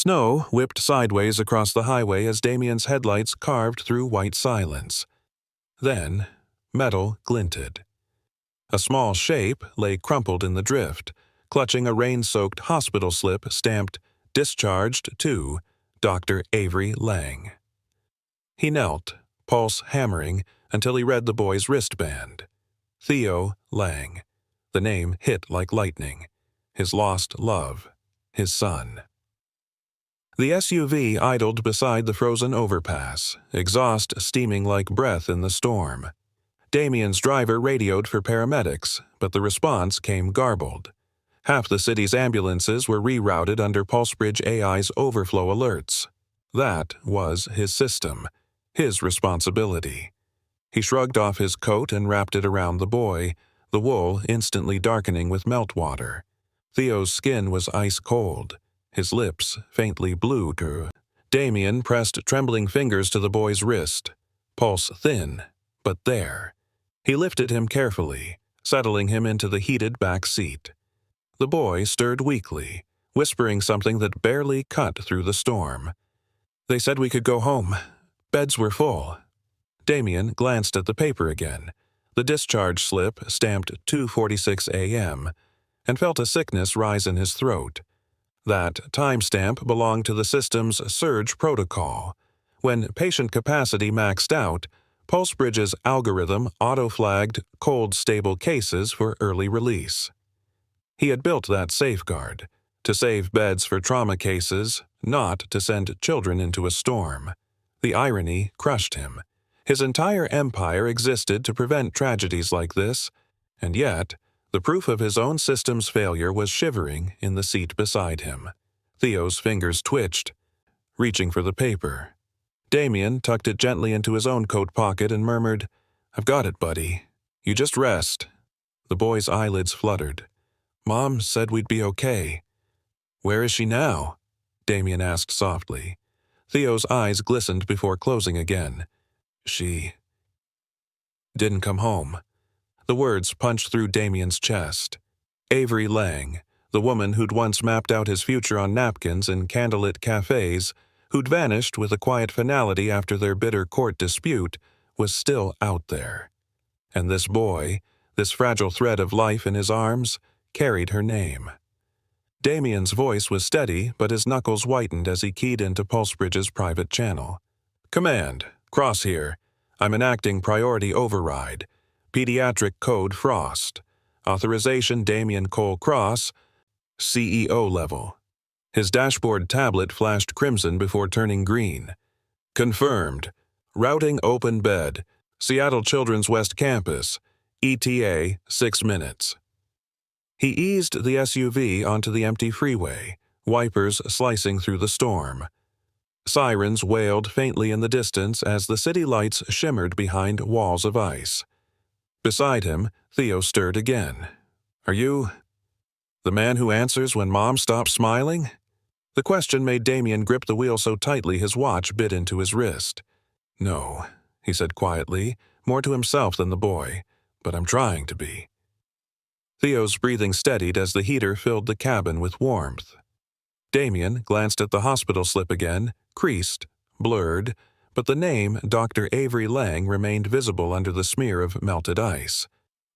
Snow whipped sideways across the highway as Damien's headlights carved through white silence. Then, metal glinted. A small shape lay crumpled in the drift, clutching a rain-soaked hospital slip stamped "Discharged to Dr. Avery Lang." He knelt, pulse hammering, until he read the boy's wristband. Theo Lang. The name hit like lightning. His lost love. His son. The SUV idled beside the frozen overpass, exhaust steaming like breath in the storm. Damien's driver radioed for paramedics, but the response came garbled. Half the city's ambulances were rerouted under PulseBridge AI's overflow alerts. That was his system, his responsibility. He shrugged off his coat and wrapped it around the boy, the wool instantly darkening with meltwater. Theo's skin was ice cold, his lips faintly blue. Damien pressed trembling fingers to the boy's wrist, pulse thin, but there. He lifted him carefully, settling him into the heated back seat. The boy stirred weakly, whispering something that barely cut through the storm. "They said we could go home. Beds were full." Damien glanced at the paper again, the discharge slip stamped 2:46 a.m., and felt a sickness rise in his throat. That timestamp belonged to the system's surge protocol. When patient capacity maxed out, PulseBridge's algorithm auto-flagged cold, stable cases for early release. He had built that safeguard, to save beds for trauma cases, not to send children into a storm. The irony crushed him. His entire empire existed to prevent tragedies like this, and yet, the proof of his own system's failure was shivering in the seat beside him. Theo's fingers twitched, reaching for the paper. Damien tucked it gently into his own coat pocket and murmured, "I've got it, buddy. You just rest." The boy's eyelids fluttered. "Mom said we'd be okay." "Where is she now?" Damien asked softly. Theo's eyes glistened before closing again. "She didn't come home." The words punched through Damien's chest. Avery Lang, the woman who'd once mapped out his future on napkins in candlelit cafes, who'd vanished with a quiet finality after their bitter court dispute, was still out there. And this boy, this fragile thread of life in his arms, carried her name. Damien's voice was steady, but his knuckles whitened as he keyed into PulseBridge's private channel. "Command, Cross here. I'm enacting priority override. Pediatric code Frost. Authorization Damien Cole Cross, CEO level." His dashboard tablet flashed crimson before turning green. "Confirmed. Routing open bed. Seattle Children's West Campus. ETA 6 minutes." He eased the SUV onto the empty freeway, wipers slicing through the storm. Sirens wailed faintly in the distance as the city lights shimmered behind walls of ice. Beside him, Theo stirred again. "Are you the man who answers when Mom stops smiling?" The question made Damien grip the wheel so tightly his watch bit into his wrist. "No," he said quietly, more to himself than the boy, "but I'm trying to be." Theo's breathing steadied as the heater filled the cabin with warmth. Damien glanced at the hospital slip again, creased, blurred, but the name Dr. Avery Lang remained visible under the smear of melted ice.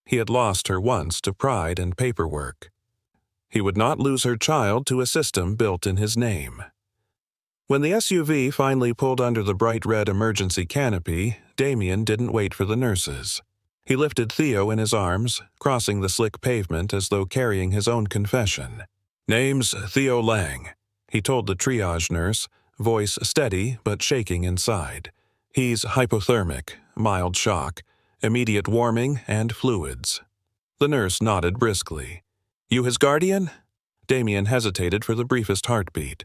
He had lost her once to pride and paperwork. He would not lose her child to a system built in his name. When the SUV finally pulled under the bright red emergency canopy, Damien didn't wait for the nurses. He lifted Theo in his arms, crossing the slick pavement as though carrying his own confession. "Name's Theo Lang," he told the triage nurse, voice steady but shaking inside. "He's hypothermic, mild shock, immediate warming, and fluids." The nurse nodded briskly. "You his guardian?" Damien hesitated for the briefest heartbeat.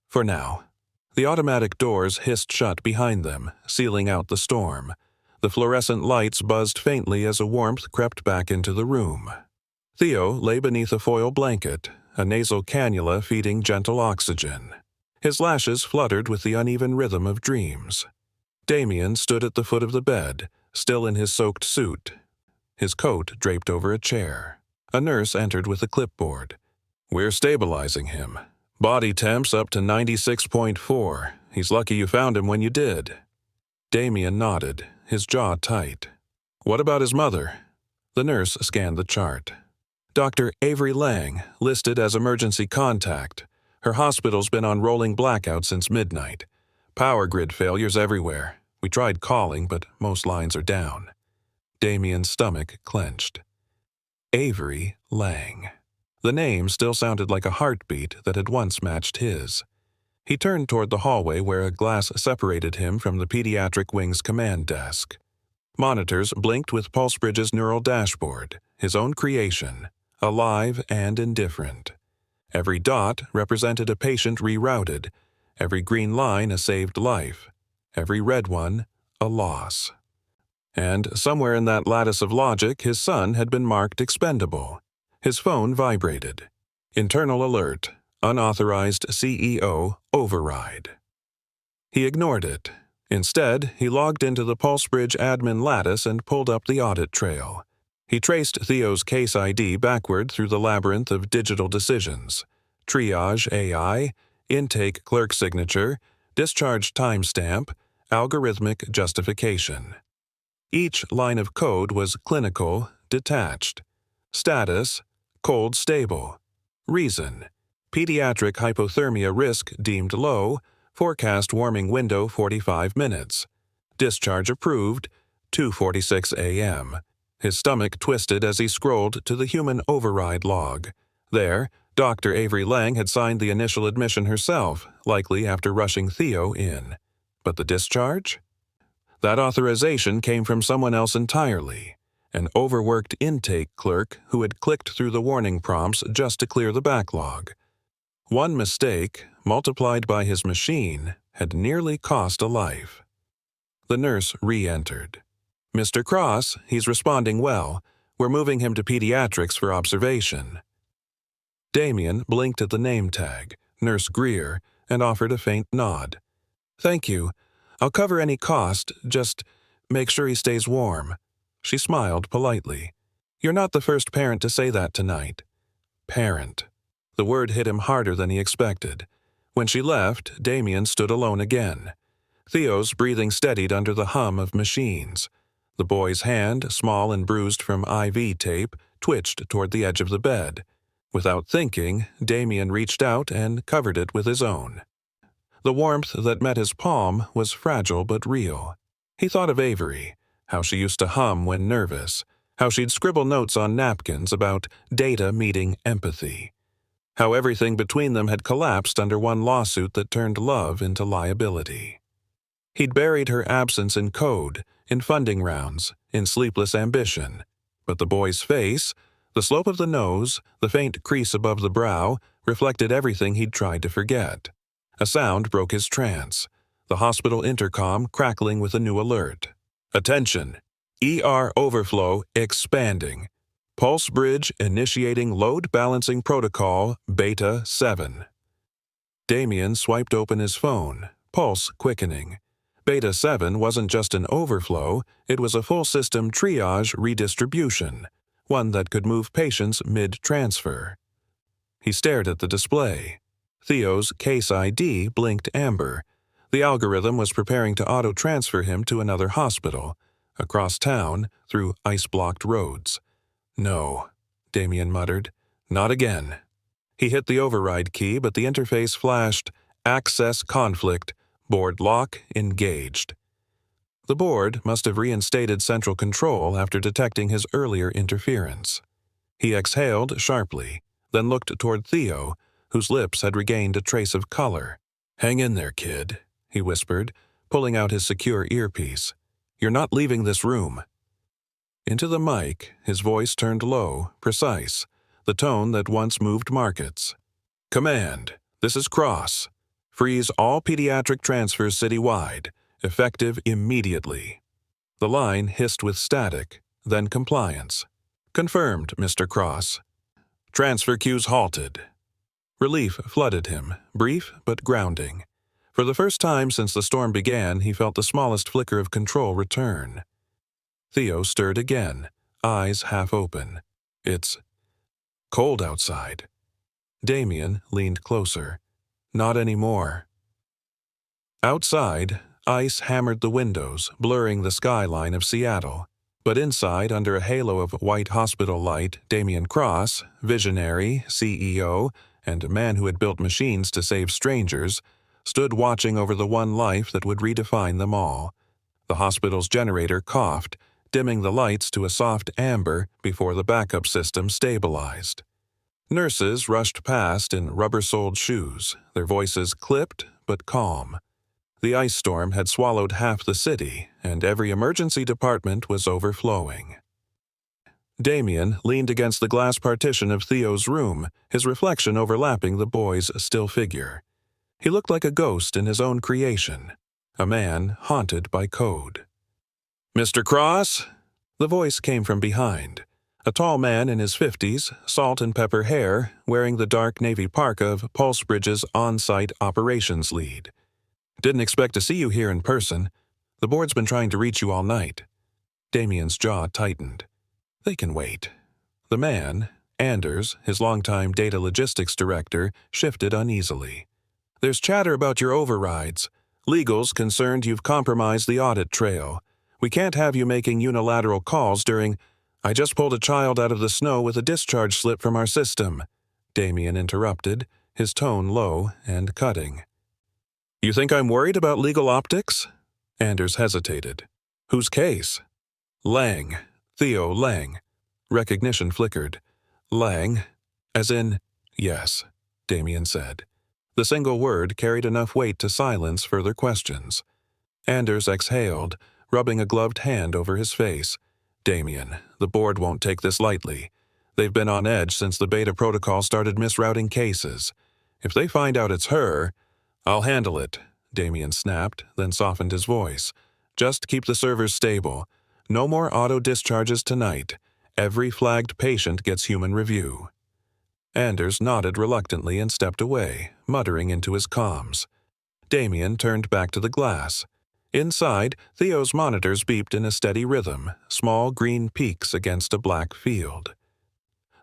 "For now." The automatic doors hissed shut behind them, sealing out the storm. The fluorescent lights buzzed faintly as a warmth crept back into the room. Theo lay beneath a foil blanket, a nasal cannula feeding gentle oxygen. His lashes fluttered with the uneven rhythm of dreams. Damien stood at the foot of the bed, still in his soaked suit, his coat draped over a chair. A nurse entered with a clipboard. "We're stabilizing him. Body temp's up to 96.4. He's lucky you found him when you did. Damien nodded, his jaw tight. What about his mother? The nurse scanned the chart. Dr. Avery Lang, listed as emergency contact. Her hospital's been on rolling blackout since midnight. Power grid failures everywhere. We tried calling, but most lines are down. Damien's stomach clenched. Avery Lang. The name still sounded like a heartbeat that had once matched his. He turned toward the hallway where a glass separated him from the pediatric wing's command desk. Monitors blinked with Pulsebridge's neural dashboard, his own creation, alive and indifferent. Every dot represented a patient rerouted, every green line a saved life, every red one a loss. And somewhere in that lattice of logic, his son had been marked expendable. His phone vibrated. Internal alert, unauthorized CEO override. He ignored it. Instead, he logged into the Pulsebridge admin lattice and pulled up the audit trail. He traced Theo's case ID backward through the labyrinth of digital decisions. Triage AI, intake clerk signature, discharge timestamp, algorithmic justification. Each line of code was clinical, detached. Status, cold stable. Reason, pediatric hypothermia risk deemed low, forecast warming window 45 minutes. Discharge approved, 2:46 a.m. His stomach twisted as he scrolled to the human override log. There, Dr. Avery Lang had signed the initial admission herself, likely after rushing Theo in. But the discharge? That authorization came from someone else entirely, an overworked intake clerk who had clicked through the warning prompts just to clear the backlog. One mistake, multiplied by his machine, had nearly cost a life. The nurse re-entered. Mr. Cross, he's responding well. We're moving him to pediatrics for observation. Damien blinked at the name tag, Nurse Greer, and offered a faint nod. Thank you. I'll cover any cost, just make sure he stays warm. She smiled politely. You're not the first parent to say that tonight. Parent. The word hit him harder than he expected. When she left, Damien stood alone again. Theo's breathing steadied under the hum of machines. The boy's hand, small and bruised from IV tape, twitched toward the edge of the bed. Without thinking, Damien reached out and covered it with his own. The warmth that met his palm was fragile but real. He thought of Avery, how she used to hum when nervous, how she'd scribble notes on napkins about data meeting empathy, how everything between them had collapsed under one lawsuit that turned love into liability. He'd buried her absence in code, in funding rounds, in sleepless ambition. But the boy's face, the slope of the nose, the faint crease above the brow, reflected everything he'd tried to forget. A sound broke his trance, the hospital intercom crackling with a new alert. Attention! ER overflow expanding. Pulsebridge initiating load balancing protocol Beta 7. Damien swiped open his phone, pulse quickening. Beta 7 wasn't just an overflow, it was a full system triage redistribution, one that could move patients mid-transfer. He stared at the display. Theo's case ID blinked amber. The algorithm was preparing to auto-transfer him to another hospital, across town, through ice-blocked roads. No, Damien muttered. Not again. He hit the override key, but the interface flashed, Access conflict, board lock engaged. The board must have reinstated central control after detecting his earlier interference. He exhaled sharply, then looked toward Theo, whose lips had regained a trace of color. Hang in there, kid, he whispered, pulling out his secure earpiece. You're not leaving this room. Into the mic, his voice turned low, precise, the tone that once moved markets. Command, this is Cross. Freeze all pediatric transfers citywide, effective immediately. The line hissed with static, then compliance. Confirmed, Mr. Cross. Transfer queues halted. Relief flooded him, brief but grounding. For the first time since the storm began, he felt the smallest flicker of control return. Theo stirred again, eyes half open. It's cold outside. Damien leaned closer. Not anymore. Outside, ice hammered the windows, blurring the skyline of Seattle. But inside, under a halo of white hospital light, Damien Cross, visionary, CEO, and a man who had built machines to save strangers, stood watching over the one life that would redefine them all. The hospital's generator coughed, dimming the lights to a soft amber before the backup system stabilized. Nurses rushed past in rubber-soled shoes, their voices clipped but calm. The ice storm had swallowed half the city, and every emergency department was overflowing. Damien leaned against the glass partition of Theo's room, his reflection overlapping the boy's still figure. He looked like a ghost in his own creation, a man haunted by code. "Mr. Cross?" The voice came from behind. A tall man in his 50s, salt and pepper hair, wearing the dark navy parka of Pulsebridge's on-site operations lead. "Didn't expect to see you here in person. The board's been trying to reach you all night." Damien's jaw tightened. They can wait. The man, Anders, his longtime data logistics director, shifted uneasily. "There's chatter about your overrides. Legal's concerned you've compromised the audit trail. We can't have you making unilateral calls during— I just pulled a child out of the snow with a discharge slip from our system," Damien interrupted, his tone low and cutting. "You think I'm worried about legal optics?" Anders hesitated. "Whose case?" "Lang. Theo Lang." Recognition flickered. "Lang? As in—" "Yes," Damien said. The single word carried enough weight to silence further questions. Anders exhaled, rubbing a gloved hand over his face. "Damien, the board won't take this lightly. They've been on edge since the beta protocol started misrouting cases. If they find out it's her—" "I'll handle it," Damien snapped, then softened his voice. "Just keep the servers stable. No more auto-discharges tonight. Every flagged patient gets human review." Anders nodded reluctantly and stepped away, muttering into his comms. Damien turned back to the glass. Inside, Theo's monitors beeped in a steady rhythm, small green peaks against a black field.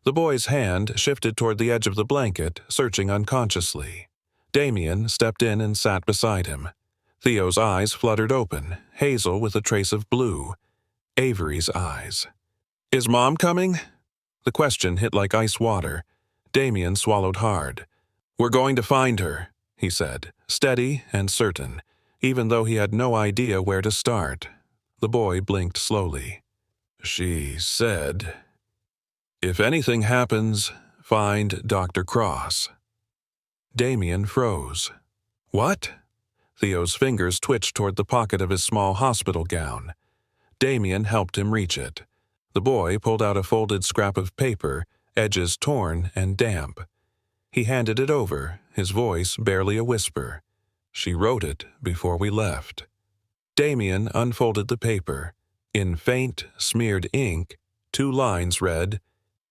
The boy's hand shifted toward the edge of the blanket, searching unconsciously. Damien stepped in and sat beside him. Theo's eyes fluttered open, hazel with a trace of blue. Avery's eyes. "Is Mom coming?" The question hit like ice water. Damien swallowed hard. "We're going to find her," he said, steady and certain, even though he had no idea where to start. The boy blinked slowly. "She said, if anything happens, find Dr. Cross." Damien froze. "What?" Theo's fingers twitched toward the pocket of his small hospital gown. Damien helped him reach it. The boy pulled out a folded scrap of paper, edges torn and damp. He handed it over, his voice barely a whisper. "She wrote it before we left." Damien unfolded the paper. In faint, smeared ink, 2 lines read,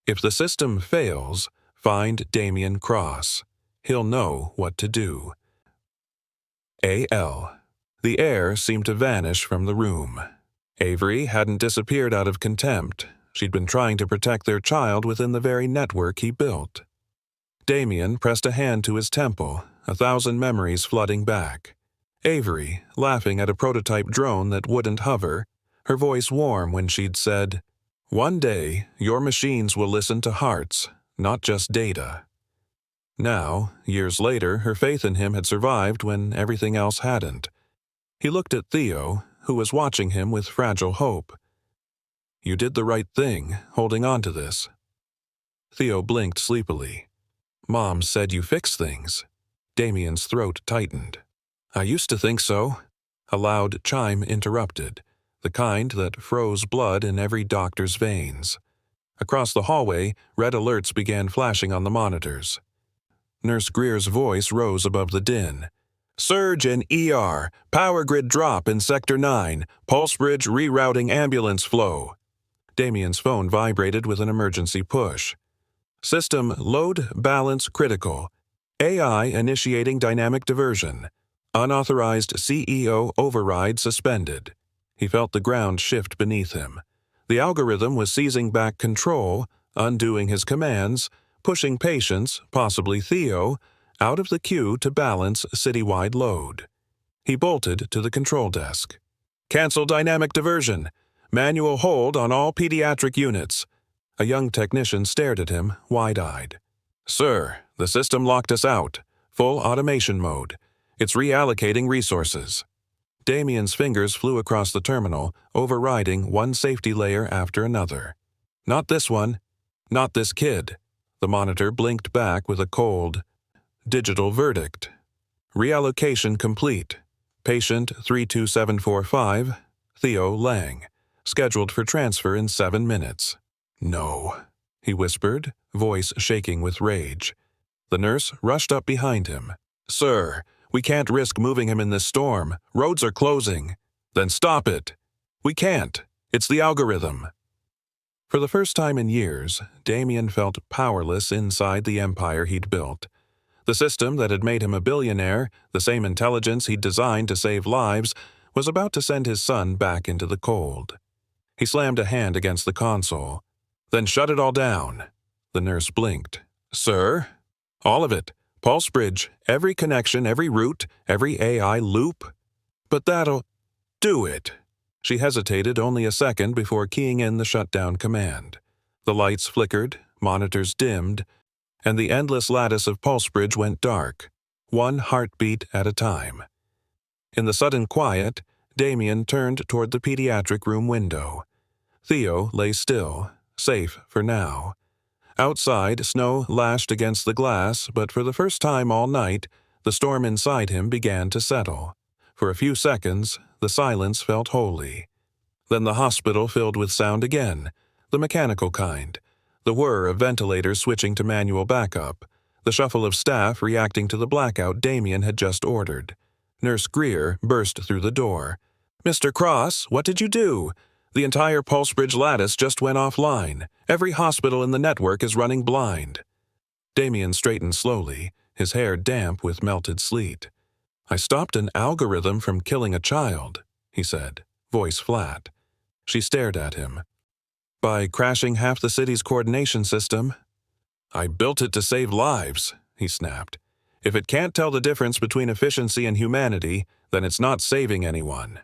"If the system fails, find Damien Cross. He'll know what to do." A.L. The air seemed to vanish from the room. Avery hadn't disappeared out of contempt. She'd been trying to protect their child within the very network he built. Damien pressed a hand to his temple, 1,000 memories flooding back. Avery, laughing at a prototype drone that wouldn't hover, her voice warm when she'd said, "One day, your machines will listen to hearts, not just data." Now, years later, her faith in him had survived when everything else hadn't. He looked at Theo, who was watching him with fragile hope. "You did the right thing, holding on to this." Theo blinked sleepily. "Mom said you fix things." Damien's throat tightened. "I used to think so." A loud chime interrupted, the kind that froze blood in every doctor's veins. Across the hallway, red alerts began flashing on the monitors. Nurse Greer's voice rose above the din. "Surge in ER, power grid drop in Sector 9, Pulsebridge rerouting ambulance flow." Damien's phone vibrated with an emergency push. "System load balance critical. AI initiating dynamic diversion. Unauthorized CEO override suspended." He felt the ground shift beneath him. The algorithm was seizing back control, undoing his commands, pushing patients, possibly Theo, out of the queue to balance citywide load. He bolted to the control desk. "Cancel dynamic diversion. Manual hold on all pediatric units." A young technician stared at him, wide-eyed. "Sir, the system locked us out. Full automation mode. It's reallocating resources." Damien's fingers flew across the terminal, overriding one safety layer after another. "Not this one. Not this kid." The monitor blinked back with a cold, digital verdict. "Reallocation complete. Patient 32745, Theo Lang, scheduled for transfer in 7 minutes. "No," he whispered, voice shaking with rage. The nurse rushed up behind him. "Sir, we can't risk moving him in this storm. Roads are closing." "Then stop it." "We can't. It's the algorithm." For the first time in years, Damien felt powerless inside the empire he'd built. The system that had made him a billionaire, the same intelligence he'd designed to save lives, was about to send his son back into the cold. He slammed a hand against the console. "Then shut it all down." The nurse blinked. "Sir?" "All of it. Pulse bridge, every connection, every route, every AI loop." "But that'll—" "Do it." She hesitated only a second before keying in the shutdown command. The lights flickered, monitors dimmed, and the endless lattice of pulse bridge went dark, one heartbeat at a time. In the sudden quiet, Damien turned toward the pediatric room window. Theo lay still, safe for now. Outside, snow lashed against the glass, but for the first time all night, the storm inside him began to settle. For a few seconds, the silence felt holy. Then the hospital filled with sound again, the mechanical kind, the whir of ventilators switching to manual backup, the shuffle of staff reacting to the blackout Damien had just ordered. Nurse Greer burst through the door. "Mr. Cross, what did you do? The entire pulse bridge lattice just went offline. Every hospital in the network is running blind." Damien straightened slowly, his hair damp with melted sleet. "I stopped an algorithm from killing a child," he said, voice flat. She stared at him. "By crashing half the city's coordination system?" "I built it to save lives," he snapped. "If it can't tell the difference between efficiency and humanity, then it's not saving anyone."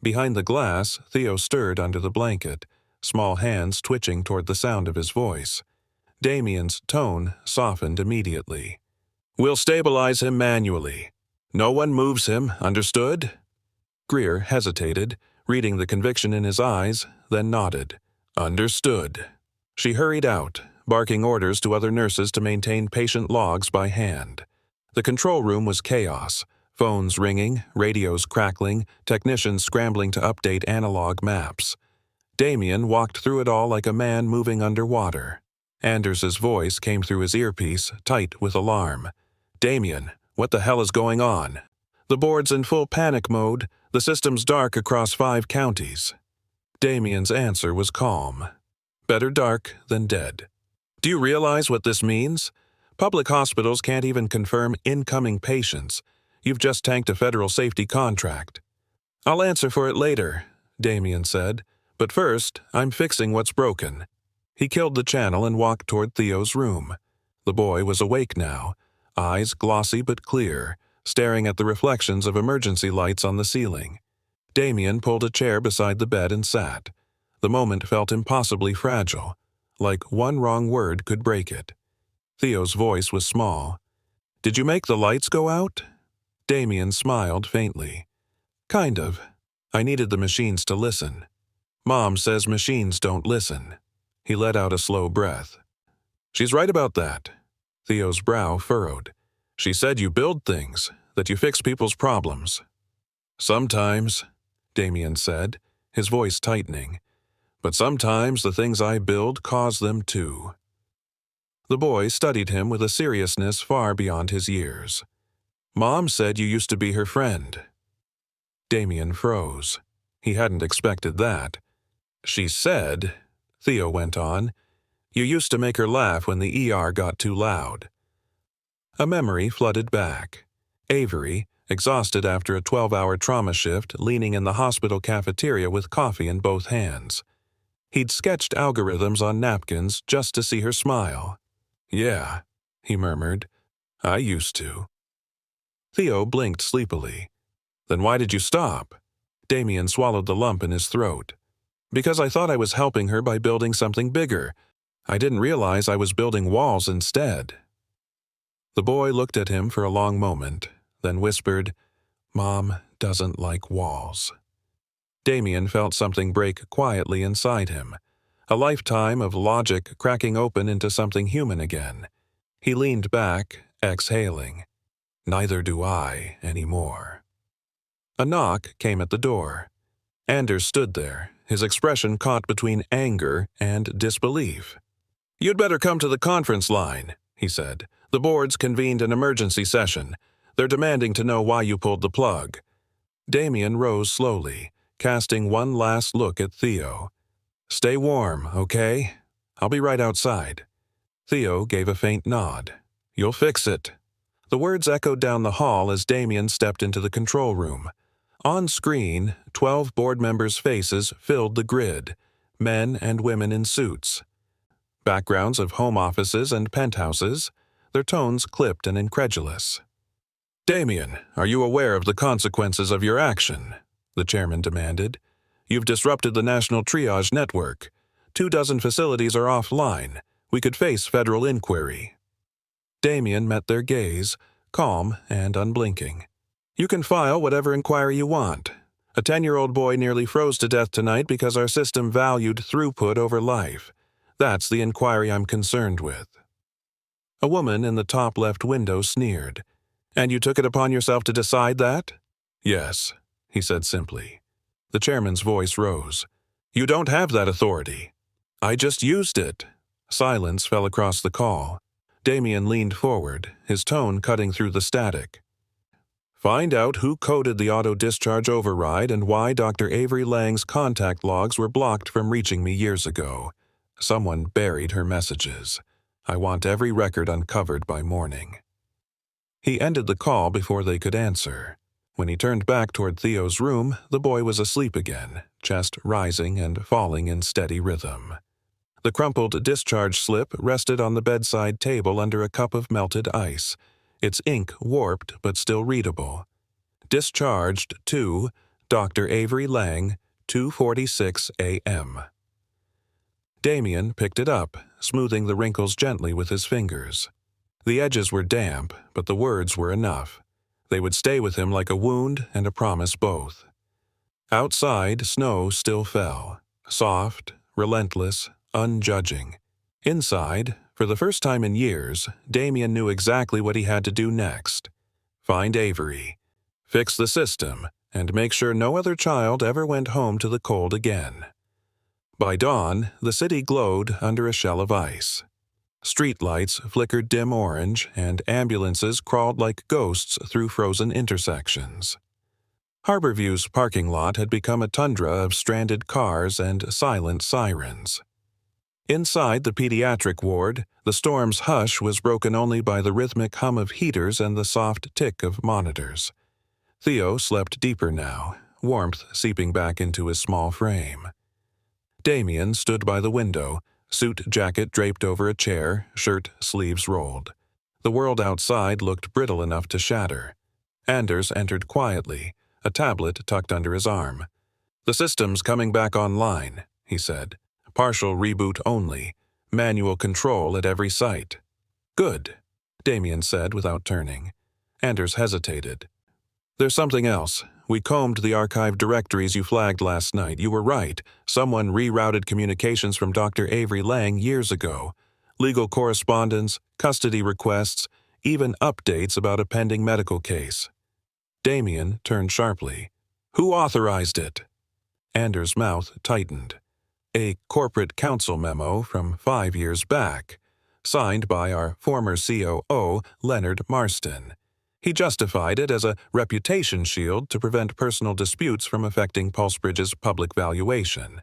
Behind the glass, Theo stirred under the blanket, small hands twitching toward the sound of his voice. Damien's tone softened immediately. "We'll stabilize him manually. No one moves him, understood?" Greer hesitated, reading the conviction in his eyes, then nodded. "Understood." She hurried out, barking orders to other nurses to maintain patient logs by hand. The control room was chaos. Phones ringing, radios crackling, technicians scrambling to update analog maps. Damien walked through it all like a man moving underwater. Anders's voice came through his earpiece, tight with alarm. "Damien, what the hell is going on?" "The board's in full panic mode. The system's dark across 5 counties." Damien's answer was calm. "Better dark than dead. Do you realize what this means? Public hospitals can't even confirm incoming patients. You've just tanked a federal safety contract." "I'll answer for it later," Damien said. "But first, I'm fixing what's broken." He killed the channel and walked toward Theo's room. The boy was awake now, eyes glossy but clear, staring at the reflections of emergency lights on the ceiling. Damien pulled a chair beside the bed and sat. The moment felt impossibly fragile, like one wrong word could break it. Theo's voice was small. "Did you make the lights go out?" Damien smiled faintly. "Kind of. I needed the machines to listen. Mom says machines don't listen." He let out a slow breath. "She's right about that." Theo's brow furrowed. "She said you build things, that you fix people's problems." "Sometimes," Damien said, his voice tightening. "But sometimes the things I build cause them to." The boy studied him with a seriousness far beyond his years. "Mom said you used to be her friend." Damien froze. He hadn't expected that. "She said," Theo went on, "you used to make her laugh when the ER got too loud." A memory flooded back. Avery, exhausted after a 12-hour trauma shift, leaning in the hospital cafeteria with coffee in both hands. He'd sketched algorithms on napkins just to see her smile. "Yeah," he murmured. I used to. Theo blinked sleepily. Then why did you stop? Damien swallowed the lump in his throat. Because I thought I was helping her by building something bigger. I didn't realize I was building walls instead. The boy looked at him for a long moment, then whispered, Mom doesn't like walls. Damien felt something break quietly inside him, a lifetime of logic cracking open into something human again. He leaned back, exhaling. Neither do I anymore. A knock came at the door. Anders stood there, his expression caught between anger and disbelief. You'd better come to the conference line, he said. The board's convened an emergency session. They're demanding to know why you pulled the plug. Damien rose slowly, casting one last look at Theo. Stay warm, okay? I'll be right outside. Theo gave a faint nod. You'll fix it. The words echoed down the hall as Damien stepped into the control room. On screen, 12 board members' faces filled the grid, men and women in suits. Backgrounds of home offices and penthouses, their tones clipped and incredulous. Damien, are you aware of the consequences of your action? The chairman demanded. You've disrupted the national triage network. 24 facilities are offline. We could face federal inquiry. Damien met their gaze, calm and unblinking. You can file whatever inquiry you want. A 10-year-old boy nearly froze to death tonight because our system valued throughput over life. That's the inquiry I'm concerned with. A woman in the top left window sneered. And you took it upon yourself to decide that? Yes, he said simply. The chairman's voice rose. You don't have that authority. I just used it. Silence fell across the call. Damien leaned forward, his tone cutting through the static. Find out who coded the auto-discharge override and why Dr. Avery Lang's contact logs were blocked from reaching me years ago. Someone buried her messages. I want every record uncovered by morning. He ended the call before they could answer. When he turned back toward Theo's room, the boy was asleep again, chest rising and falling in steady rhythm. The crumpled discharge slip rested on the bedside table under a cup of melted ice, its ink warped but still readable. Discharged to Dr. Avery Lang, 2:46 a.m. Damien picked it up, smoothing the wrinkles gently with his fingers. The edges were damp, but the words were enough. They would stay with him like a wound and a promise both. Outside, snow still fell, soft, relentless, unjudging. Inside, for the first time in years, Damien knew exactly what he had to do next. Find Avery, fix the system, and make sure no other child ever went home to the cold again. By dawn, the city glowed under a shell of ice. Streetlights flickered dim orange, and ambulances crawled like ghosts through frozen intersections. Harborview's parking lot had become a tundra of stranded cars and silent sirens. Inside the pediatric ward, the storm's hush was broken only by the rhythmic hum of heaters and the soft tick of monitors. Theo slept deeper now, warmth seeping back into his small frame. Damien stood by the window, suit jacket draped over a chair, shirt sleeves rolled. The world outside looked brittle enough to shatter. Anders entered quietly, a tablet tucked under his arm. The system's coming back online, he said. Partial reboot only. Manual control at every site. Good, Damien said without turning. Anders hesitated. There's something else. We combed the archived directories you flagged last night. You were right. Someone rerouted communications from Dr. Avery Lang years ago. Legal correspondence, custody requests, even updates about a pending medical case. Damien turned sharply. Who authorized it? Anders' mouth tightened. A corporate counsel memo from 5 years back, signed by our former COO, Leonard Marston. He justified it as a reputation shield to prevent personal disputes from affecting Pulsebridge's public valuation.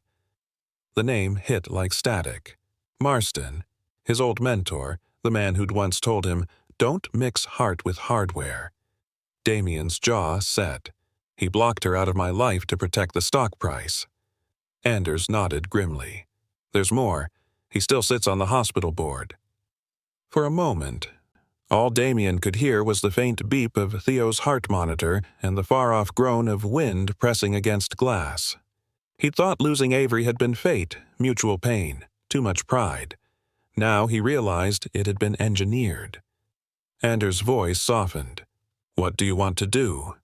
The name hit like static. Marston, his old mentor, the man who'd once told him, "Don't mix heart with hardware." Damien's jaw set. He blocked her out of my life to protect the stock price. Anders nodded grimly. There's more. He still sits on the hospital board. For a moment, All Damien could hear was the faint beep of Theo's heart monitor and the far-off groan of wind pressing against glass. He'd thought losing Avery had been fate, mutual pain, too much pride. Now he realized it had been engineered. Anders' voice softened. "What do you want to do?"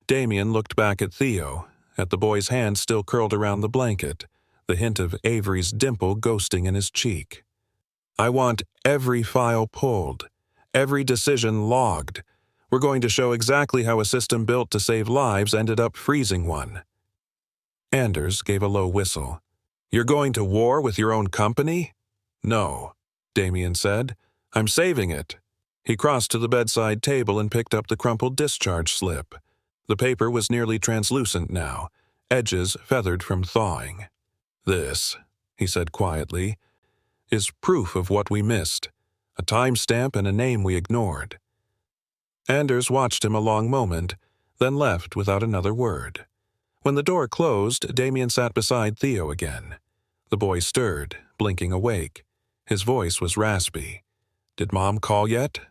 Damien looked back at Theo, at the boy's hand still curled around the blanket, the hint of Avery's dimple ghosting in his cheek. "I want every file pulled, every decision logged. We're going to show exactly how a system built to save lives ended up freezing one." Anders gave a low whistle. "You're going to war with your own company?" "No," Damien said. "I'm saving it." He crossed to the bedside table and picked up the crumpled discharge slip. The paper was nearly translucent now, edges feathered from thawing. "This," he said quietly, "is proof of what we missed. A timestamp and a name we ignored." Anders watched him a long moment, then left without another word. When the door closed, Damien sat beside Theo again. The boy stirred, blinking awake. His voice was raspy. "Did Mom call yet?"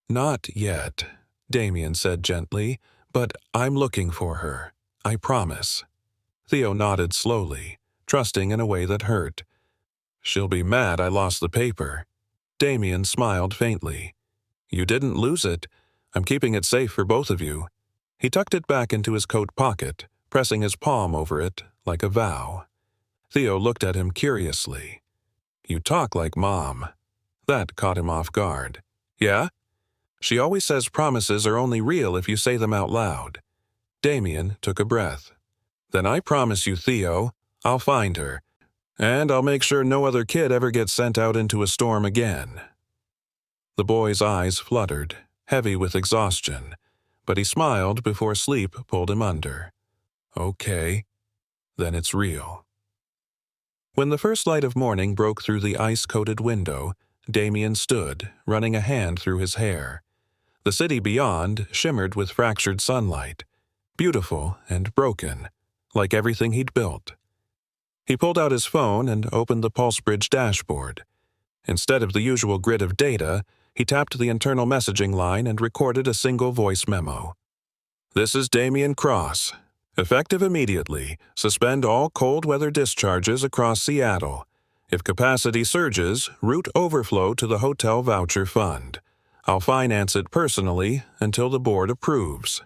"Not yet," Damien said gently, "but I'm looking for her. I promise." Theo nodded slowly, trusting in a way that hurt. "She'll be mad I lost the paper." Damien smiled faintly. "You didn't lose it. I'm keeping it safe for both of you." He tucked it back into his coat pocket, pressing his palm over it like a vow. Theo looked at him curiously. "You talk like Mom." That caught him off guard. "Yeah? She always says promises are only real if you say them out loud." Damien took a breath. "Then I promise you, Theo, I'll find her. And I'll make sure no other kid ever gets sent out into a storm again." The boy's eyes fluttered, heavy with exhaustion, but he smiled before sleep pulled him under. "Okay, then it's real." When the first light of morning broke through the ice-coated window, Damien stood, running a hand through his hair. The city beyond shimmered with fractured sunlight, beautiful and broken, like everything he'd built. He pulled out his phone and opened the PulseBridge dashboard. Instead of the usual grid of data, he tapped the internal messaging line and recorded a single voice memo. "This is Damien Cross. Effective immediately, suspend all cold weather discharges across Seattle. If capacity surges, route overflow to the hotel voucher fund. I'll finance it personally until the board approves.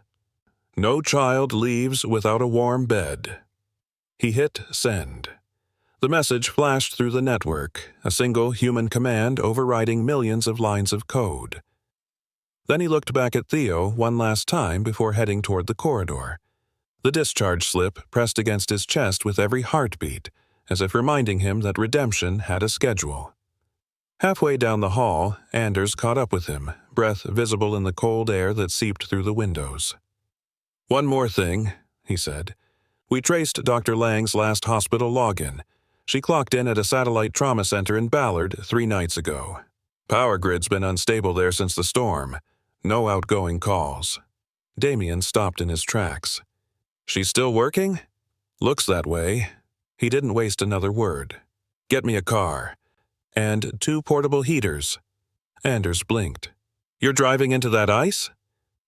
No child leaves without a warm bed." He hit send. The message flashed through the network, a single human command overriding millions of lines of code. Then he looked back at Theo one last time before heading toward the corridor. The discharge slip pressed against his chest with every heartbeat, as if reminding him that redemption had a schedule. Halfway down the hall, Anders caught up with him, breath visible in the cold air that seeped through the windows. "One more thing," he said. "We traced Dr. Lang's last hospital login. She clocked in at a satellite trauma center in Ballard 3 nights ago. Power grid's been unstable there since the storm. No outgoing calls." Damien stopped in his tracks. "She's still working?" "Looks that way." He didn't waste another word. "Get me a car. And 2 portable heaters." Anders blinked. "You're driving into that ice?"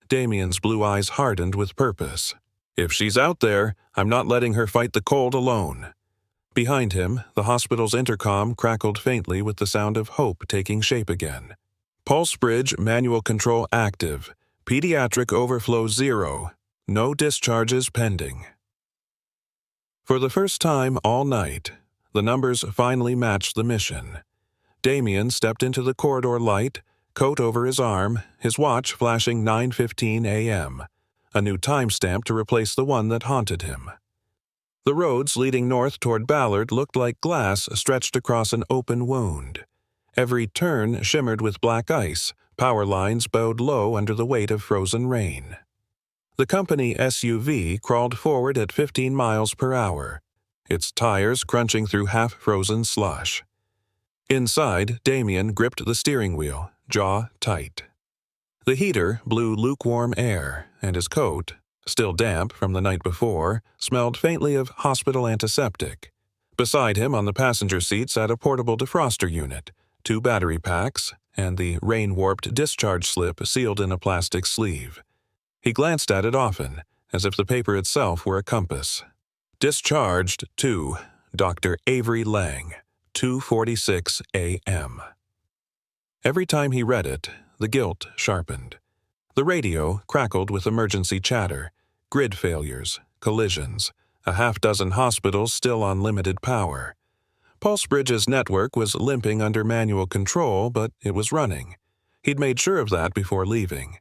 Damien's blue eyes hardened with purpose. "If she's out there, I'm not letting her fight the cold alone." Behind him, the hospital's intercom crackled faintly with the sound of hope taking shape again. "PulseBridge manual control active. Pediatric overflow 0. No discharges pending." For the first time all night, the numbers finally matched the mission. Damien stepped into the corridor light, coat over his arm, his watch flashing 9:15 a.m., a new timestamp to replace the one that haunted him. The roads leading north toward Ballard looked like glass stretched across an open wound. Every turn shimmered with black ice, power lines bowed low under the weight of frozen rain. The company SUV crawled forward at 15 miles per hour, its tires crunching through half-frozen slush. Inside, Damien gripped the steering wheel, jaw tight. The heater blew lukewarm air, and his coat, still damp from the night before, smelled faintly of hospital antiseptic. Beside him on the passenger seat sat a portable defroster unit, 2 battery packs, and the rain-warped discharge slip sealed in a plastic sleeve. He glanced at it often, as if the paper itself were a compass. Discharged to Dr. Avery Lang, 2:46 a.m. Every time he read it, the guilt sharpened. The radio crackled with emergency chatter, grid failures, collisions, a half-dozen hospitals still on limited power. Pulsebridge's network was limping under manual control, but it was running. He'd made sure of that before leaving.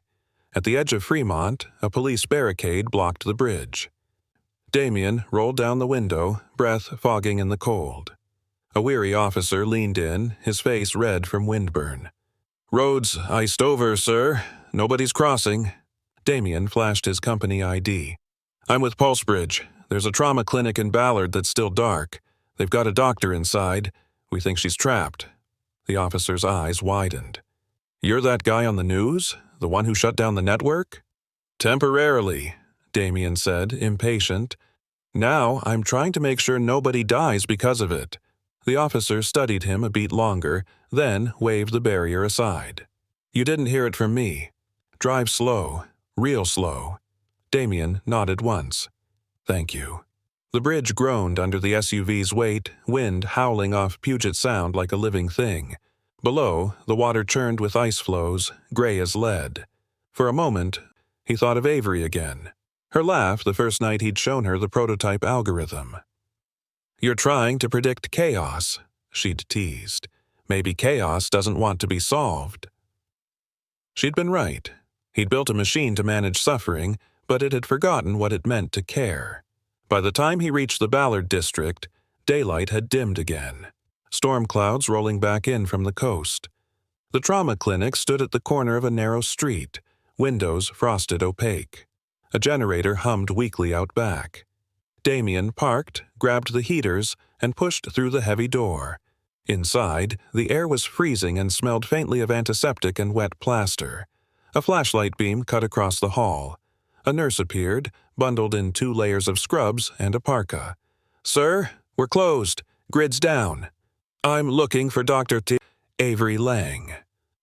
At the edge of Fremont, a police barricade blocked the bridge. Damien rolled down the window, breath fogging in the cold. A weary officer leaned in, his face red from windburn. "Road's iced over, sir. Nobody's crossing." Damien flashed his company ID. "I'm with Pulsebridge. There's a trauma clinic in Ballard that's still dark. They've got a doctor inside. We think she's trapped." The officer's eyes widened. "You're that guy on the news? The one who shut down the network?" "Temporarily," Damien said, impatient. "Now I'm trying to make sure nobody dies because of it." The officer studied him a beat longer, then waved the barrier aside. "You didn't hear it from me. Drive slow, real slow." Damien nodded once. "Thank you." The bridge groaned under the SUV's weight, wind howling off Puget Sound like a living thing. Below, the water churned with ice flows, gray as lead. For a moment, he thought of Avery again. Her laugh the first night he'd shown her the prototype algorithm. "You're trying to predict chaos," she'd teased. "Maybe chaos doesn't want to be solved." She'd been right. He'd built a machine to manage suffering, but it had forgotten what it meant to care. By the time he reached the Ballard district, daylight had dimmed again, storm clouds rolling back in from the coast. The trauma clinic stood at the corner of a narrow street, windows frosted opaque. A generator hummed weakly out back. Damien parked, grabbed the heaters, and pushed through the heavy door. Inside, the air was freezing and smelled faintly of antiseptic and wet plaster. A flashlight beam cut across the hall. A nurse appeared, bundled in 2 layers of scrubs and a parka. "Sir, we're closed. Grid's down." "I'm looking for Dr. Avery Lang."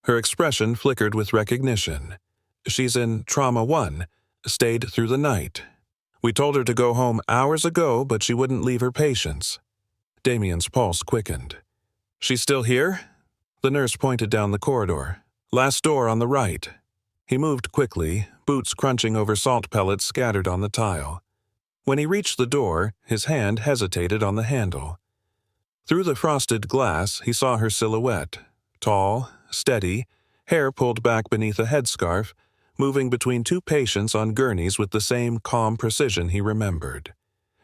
Her expression flickered with recognition. "She's in Trauma 1. Stayed through the night. We told her to go home hours ago, but she wouldn't leave her patients." Damien's pulse quickened. "She's still here?" The nurse pointed down the corridor. "Last door on the right." He moved quickly, boots crunching over salt pellets scattered on the tile. When he reached the door, his hand hesitated on the handle. Through the frosted glass, he saw her silhouette, tall, steady, hair pulled back beneath a headscarf, moving between 2 patients on gurneys with the same calm precision he remembered.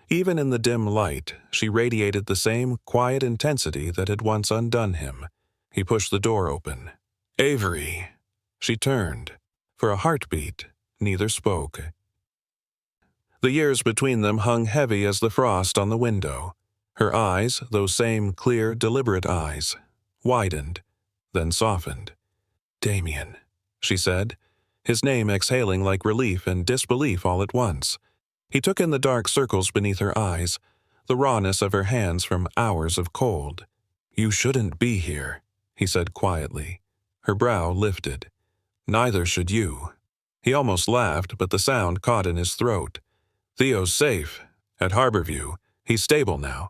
Even in the dim light, she radiated the same quiet intensity that had once undone him. He pushed the door open. "Avery." She turned. For a heartbeat, neither spoke. The years between them hung heavy as the frost on the window. Her eyes, those same clear, deliberate eyes, widened, then softened. "Damien," she said, his name exhaling like relief and disbelief all at once. He took in the dark circles beneath her eyes, the rawness of her hands from hours of cold. "You shouldn't be here," he said quietly. Her brow lifted. "Neither should you." He almost laughed, but the sound caught in his throat. "Theo's safe. At Harborview. He's stable now."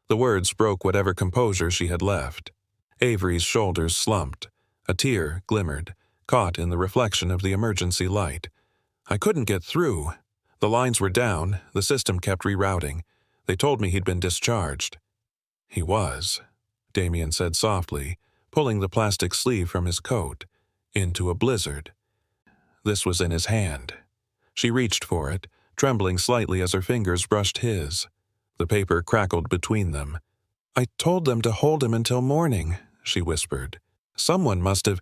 The words broke whatever composure she had left. Avery's shoulders slumped. A tear glimmered, caught in the reflection of the emergency light. "I couldn't get through. The lines were down, the system kept rerouting. They told me he'd been discharged." "He was," Damien said softly, pulling the plastic sleeve from his coat. "Into a blizzard." This was in his hand. She reached for it, trembling slightly as her fingers brushed his. The paper crackled between them. "I told them to hold him until morning," she whispered. "Someone must have—"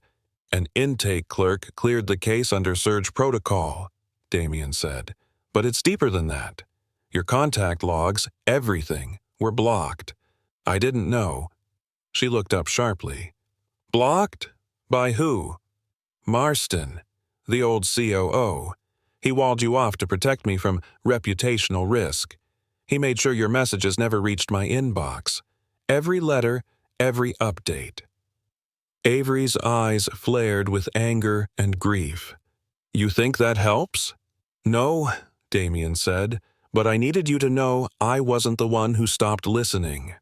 "An intake clerk cleared the case under surge protocol," Damien said. "But it's deeper than that. Your contact logs, everything, were blocked. I didn't know." She looked up sharply. "Blocked? By who?" "Marston, the old COO. He walled you off to protect me from reputational risk. He made sure your messages never reached my inbox. Every letter, every update." Avery's eyes flared with anger and grief. "You think that helps?" "No," Damien said, "but I needed you to know I wasn't the one who stopped listening."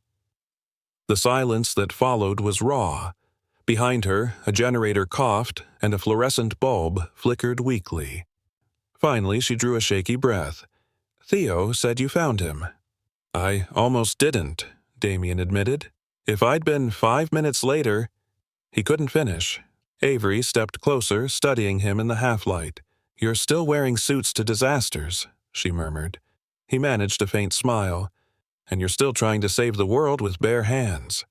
The silence that followed was raw. Behind her, a generator coughed, and a fluorescent bulb flickered weakly. Finally, she drew a shaky breath. "Theo said you found him." "I almost didn't," Damien admitted. "If I'd been 5 minutes later—" He couldn't finish. Avery stepped closer, studying him in the half-light. "You're still wearing suits to disasters," she murmured. He managed a faint smile. "And you're still trying to save the world with bare hands."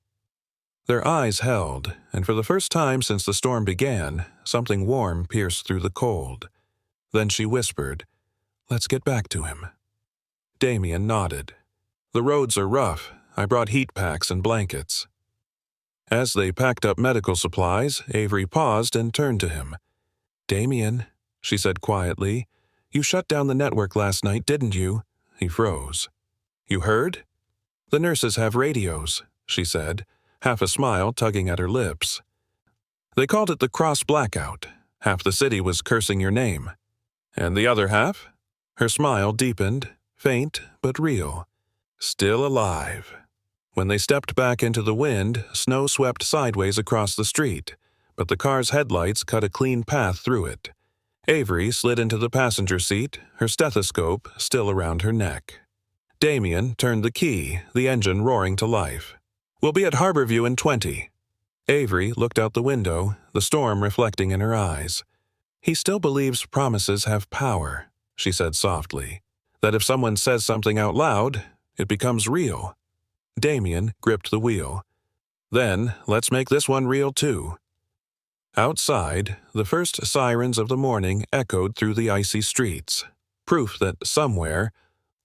Their eyes held, and for the first time since the storm began, something warm pierced through the cold. Then she whispered, "Let's get back to him." Damien nodded. "The roads are rough. I brought heat packs and blankets." As they packed up medical supplies, Avery paused and turned to him. "Damien," she said quietly, "you shut down the network last night, didn't you?" He froze. "You heard?" "The nurses have radios," she said, half a smile tugging at her lips. "They called it the cross blackout. Half the city was cursing your name." "And the other half?" Her smile deepened, faint but real. "Still alive." When they stepped back into the wind, snow swept sideways across the street, but the car's headlights cut a clean path through it. Avery slid into the passenger seat, her stethoscope still around her neck. Damien turned the key, the engine roaring to life. "We'll be at Harborview in 20. Avery looked out the window, the storm reflecting in her eyes. "He still believes promises have power," she said softly. "That if someone says something out loud, it becomes real." Damien gripped the wheel. "Then let's make this one real too." Outside, the first sirens of the morning echoed through the icy streets, proof that somewhere,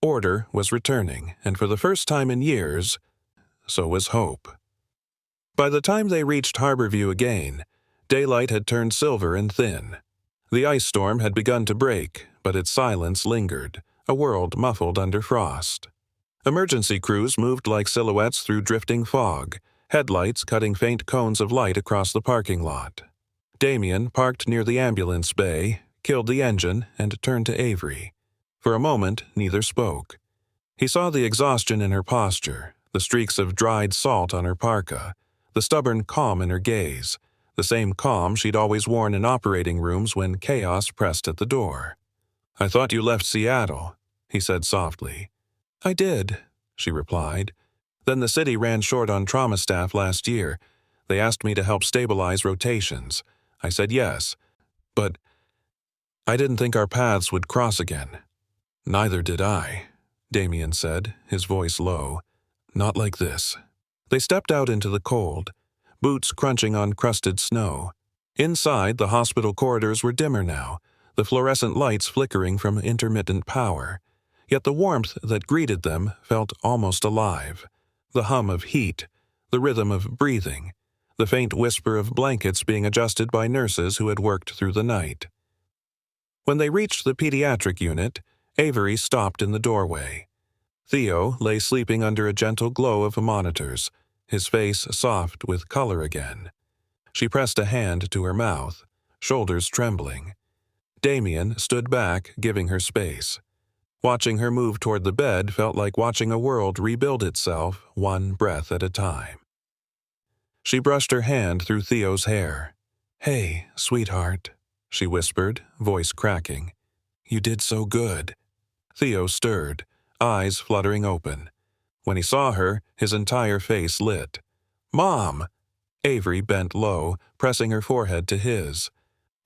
order was returning, and for the first time in years, so was hope. By the time they reached Harborview again, daylight had turned silver and thin. The ice storm had begun to break, but its silence lingered, a world muffled under frost. Emergency crews moved like silhouettes through drifting fog, headlights cutting faint cones of light across the parking lot. Damien parked near the ambulance bay, killed the engine, and turned to Avery. For a moment, neither spoke. He saw the exhaustion in her posture, the streaks of dried salt on her parka, the stubborn calm in her gaze, the same calm she'd always worn in operating rooms when chaos pressed at the door. "I thought you left Seattle," he said softly. "I did," she replied. "Then the city ran short on trauma staff last year. They asked me to help stabilize rotations. I said yes, but I didn't think our paths would cross again." "Neither did I," Damien said, his voice low. "Not like this." They stepped out into the cold, boots crunching on crusted snow. Inside, the hospital corridors were dimmer now, the fluorescent lights flickering from intermittent power. Yet the warmth that greeted them felt almost alive. The hum of heat, the rhythm of breathing, the faint whisper of blankets being adjusted by nurses who had worked through the night. When they reached the pediatric unit, Avery stopped in the doorway. Theo lay sleeping under a gentle glow of monitors, his face soft with color again. She pressed a hand to her mouth, shoulders trembling. Damien stood back, giving her space. Watching her move toward the bed felt like watching a world rebuild itself, one breath at a time. She brushed her hand through Theo's hair. "Hey, sweetheart," she whispered, voice cracking. "You did so good." Theo stirred, eyes fluttering open. When he saw her, his entire face lit. "Mom!" Avery bent low, pressing her forehead to his.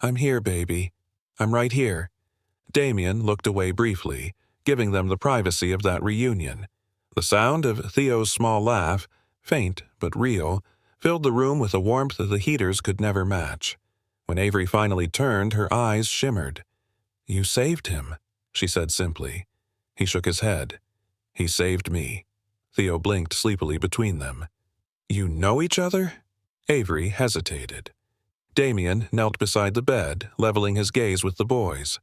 "I'm here, baby. I'm right here." Damien looked away briefly, giving them the privacy of that reunion. The sound of Theo's small laugh, faint but real, filled the room with a warmth the heaters could never match. When Avery finally turned, her eyes shimmered. "You saved him," she said simply. He shook his head. "He saved me." Theo blinked sleepily between them. "You know each other?" Avery hesitated. Damien knelt beside the bed, leveling his gaze with the boys.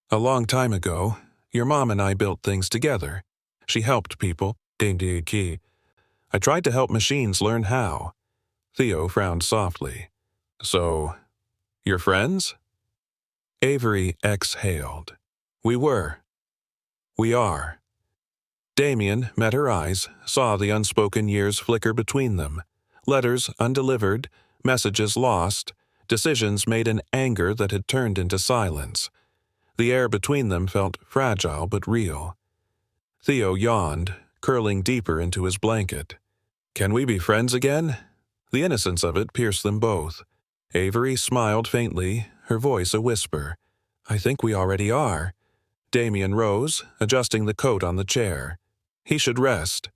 "A long time ago, your mom and I built things together. She helped people. I tried to help machines learn how." Theo frowned softly. So, you're friends? Avery exhaled. We were. We are. Damien met her eyes, saw the unspoken years flicker between them. Letters undelivered, messages lost, decisions made in anger that had turned into silence. The air between them felt fragile but real. Theo yawned, curling deeper into his blanket. Can we be friends again? The innocence of it pierced them both. Avery smiled faintly, her voice a whisper. I think we already are. Damien rose, adjusting the coat on the chair. He should rest.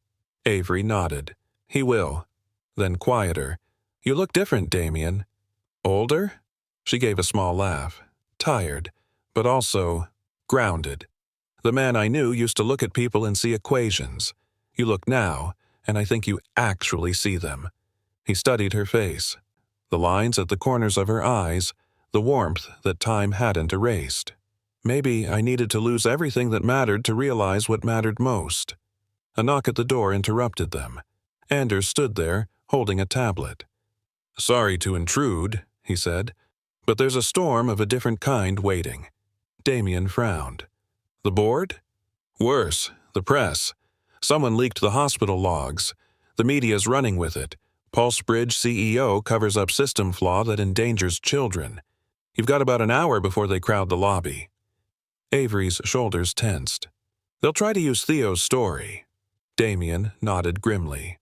Avery nodded. He will. Then quieter. You look different, Damien. Older? She gave a small laugh. Tired, but also grounded. The man I knew used to look at people and see equations. You look now, and I think you actually see them. He studied her face. The lines at the corners of her eyes, the warmth that time hadn't erased. Maybe I needed to lose everything that mattered to realize what mattered most. A knock at the door interrupted them. Anders stood there, holding a tablet. Sorry to intrude, he said, but there's a storm of a different kind waiting. Damien frowned. The board? Worse, the press. Someone leaked the hospital logs. The media's running with it. Pulsebridge CEO covers up system flaw that endangers children. You've got about an hour before they crowd the lobby. Avery's shoulders tensed. They'll try to use Theo's story. Damien nodded grimly.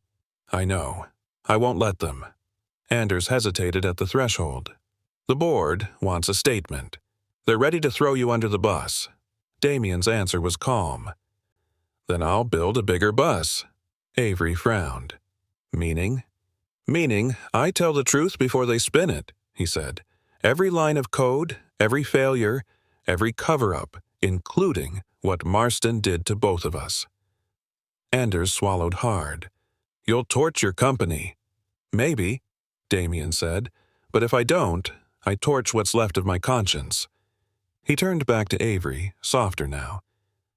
I know. I won't let them. Anders hesitated at the threshold. The board wants a statement. They're ready to throw you under the bus. Damien's answer was calm. Then I'll build a bigger bus. Avery frowned. Meaning? Meaning, I tell the truth before they spin it, he said. Every line of code, every failure, every cover-up, including what Marston did to both of us. Anders swallowed hard. You'll torch your company. Maybe, Damien said, but if I don't, I torch what's left of my conscience. He turned back to Avery, softer now.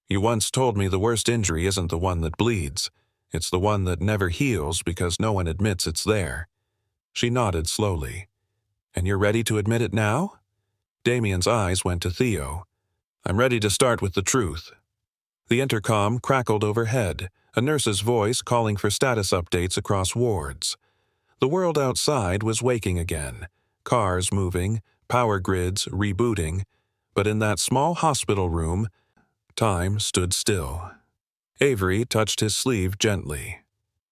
You once told me the worst injury isn't the one that bleeds. It's the one that never heals because no one admits it's there. She nodded slowly. And you're ready to admit it now? Damien's eyes went to Theo. I'm ready to start with the truth. The intercom crackled overhead, a nurse's voice calling for status updates across wards. The world outside was waking again, cars moving, power grids rebooting, but in that small hospital room, time stood still. Avery touched his sleeve gently.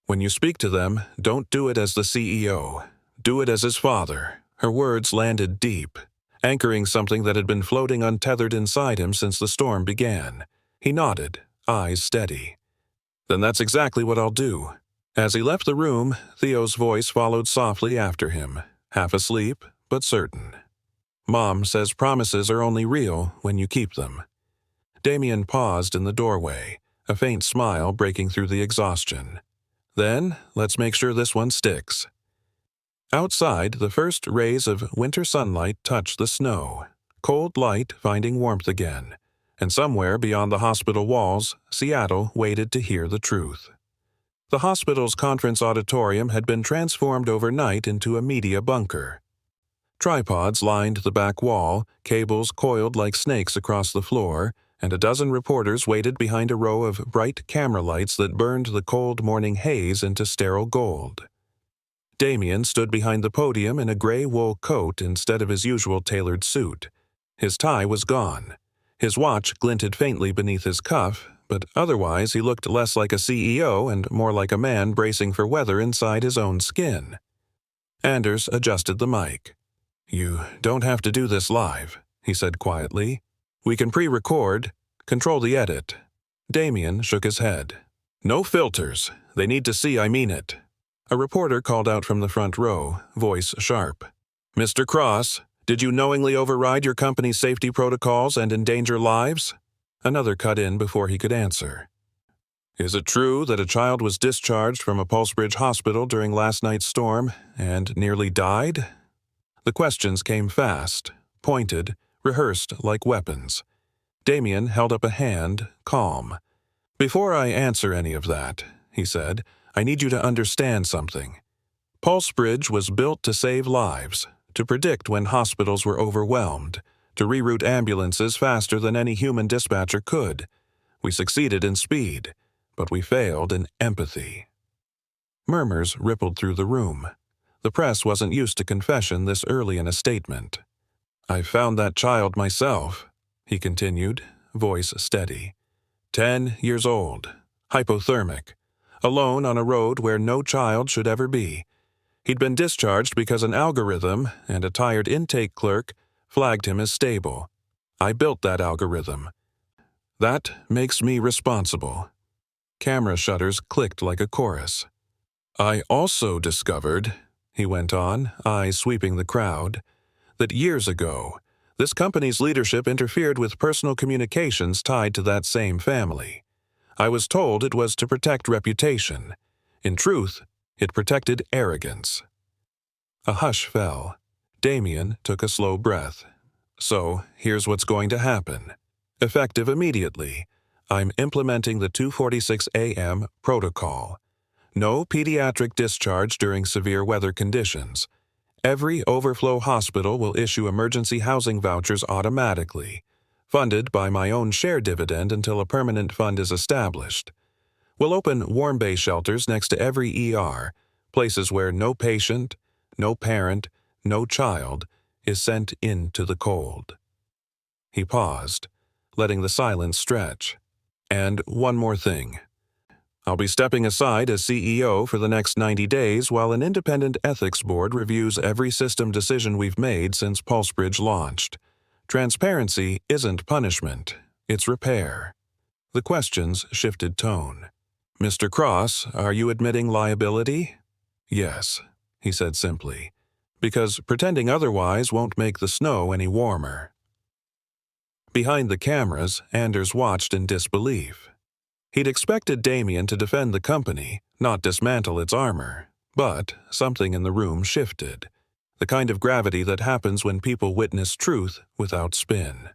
When you speak to them, don't do it as the CEO. Do it as his father. Her words landed deep, anchoring something that had been floating untethered inside him since the storm began. He nodded, eyes steady. Then that's exactly what I'll do. As he left the room, Theo's voice followed softly after him, half asleep, but certain. Mom says promises are only real when you keep them. Damien paused in the doorway, a faint smile breaking through the exhaustion. Then, let's make sure this one sticks. Outside, the first rays of winter sunlight touched the snow, cold light finding warmth again, and somewhere beyond the hospital walls, Seattle waited to hear the truth. The hospital's conference auditorium had been transformed overnight into a media bunker. Tripods lined the back wall, cables coiled like snakes across the floor, and a dozen reporters waited behind a row of bright camera lights that burned the cold morning haze into sterile gold. Damien stood behind the podium in a gray wool coat instead of his usual tailored suit. His tie was gone. His watch glinted faintly beneath his cuff, but otherwise he looked less like a CEO and more like a man bracing for weather inside his own skin. Anders adjusted the mic. You don't have to do this live, he said quietly. We can pre-record, control the edit. Damien shook his head. No filters. They need to see I mean it. A reporter called out from the front row, voice sharp. Mr. Cross, did you knowingly override your company's safety protocols and endanger lives? Another cut in before he could answer. Is it true that a child was discharged from a Pulsebridge hospital during last night's storm and nearly died? The questions came fast, pointed, rehearsed like weapons. Damien held up a hand, calm. Before I answer any of that, he said, I need you to understand something. Pulsebridge was built to save lives, to predict when hospitals were overwhelmed, to reroute ambulances faster than any human dispatcher could. We succeeded in speed, but we failed in empathy. Murmurs rippled through the room. The press wasn't used to confession this early in a statement. "I found that child myself," he continued, voice steady. 10 years old, hypothermic, alone on a road where no child should ever be. He'd been discharged because an algorithm and a tired intake clerk flagged him as stable. I built that algorithm. That makes me responsible. Camera shutters clicked like a chorus. "I also discovered," he went on, eyes sweeping the crowd, "that years ago, this company's leadership interfered with personal communications tied to that same family. I was told it was to protect reputation. In truth, it protected arrogance." A hush fell. Damien took a slow breath. "So, here's what's going to happen. Effective immediately, I'm implementing the 2:46 a.m. protocol. No pediatric discharge during severe weather conditions. Every overflow hospital will issue emergency housing vouchers automatically, funded by my own share dividend until a permanent fund is established. We'll open warm bay shelters next to every ER, places where no patient, no parent, no child is sent into the cold." He paused, letting the silence stretch. "And one more thing. I'll be stepping aside as CEO for the next 90 days while an independent ethics board reviews every system decision we've made since PulseBridge launched. Transparency isn't punishment, it's repair." The questions shifted tone. "Mr. Cross, are you admitting liability?" "Yes," he said simply, "because pretending otherwise won't make the snow any warmer." Behind the cameras, Anders watched in disbelief. He'd expected Damien to defend the company, not dismantle its armor. But something in the room shifted. The kind of gravity that happens when people witness truth without spin.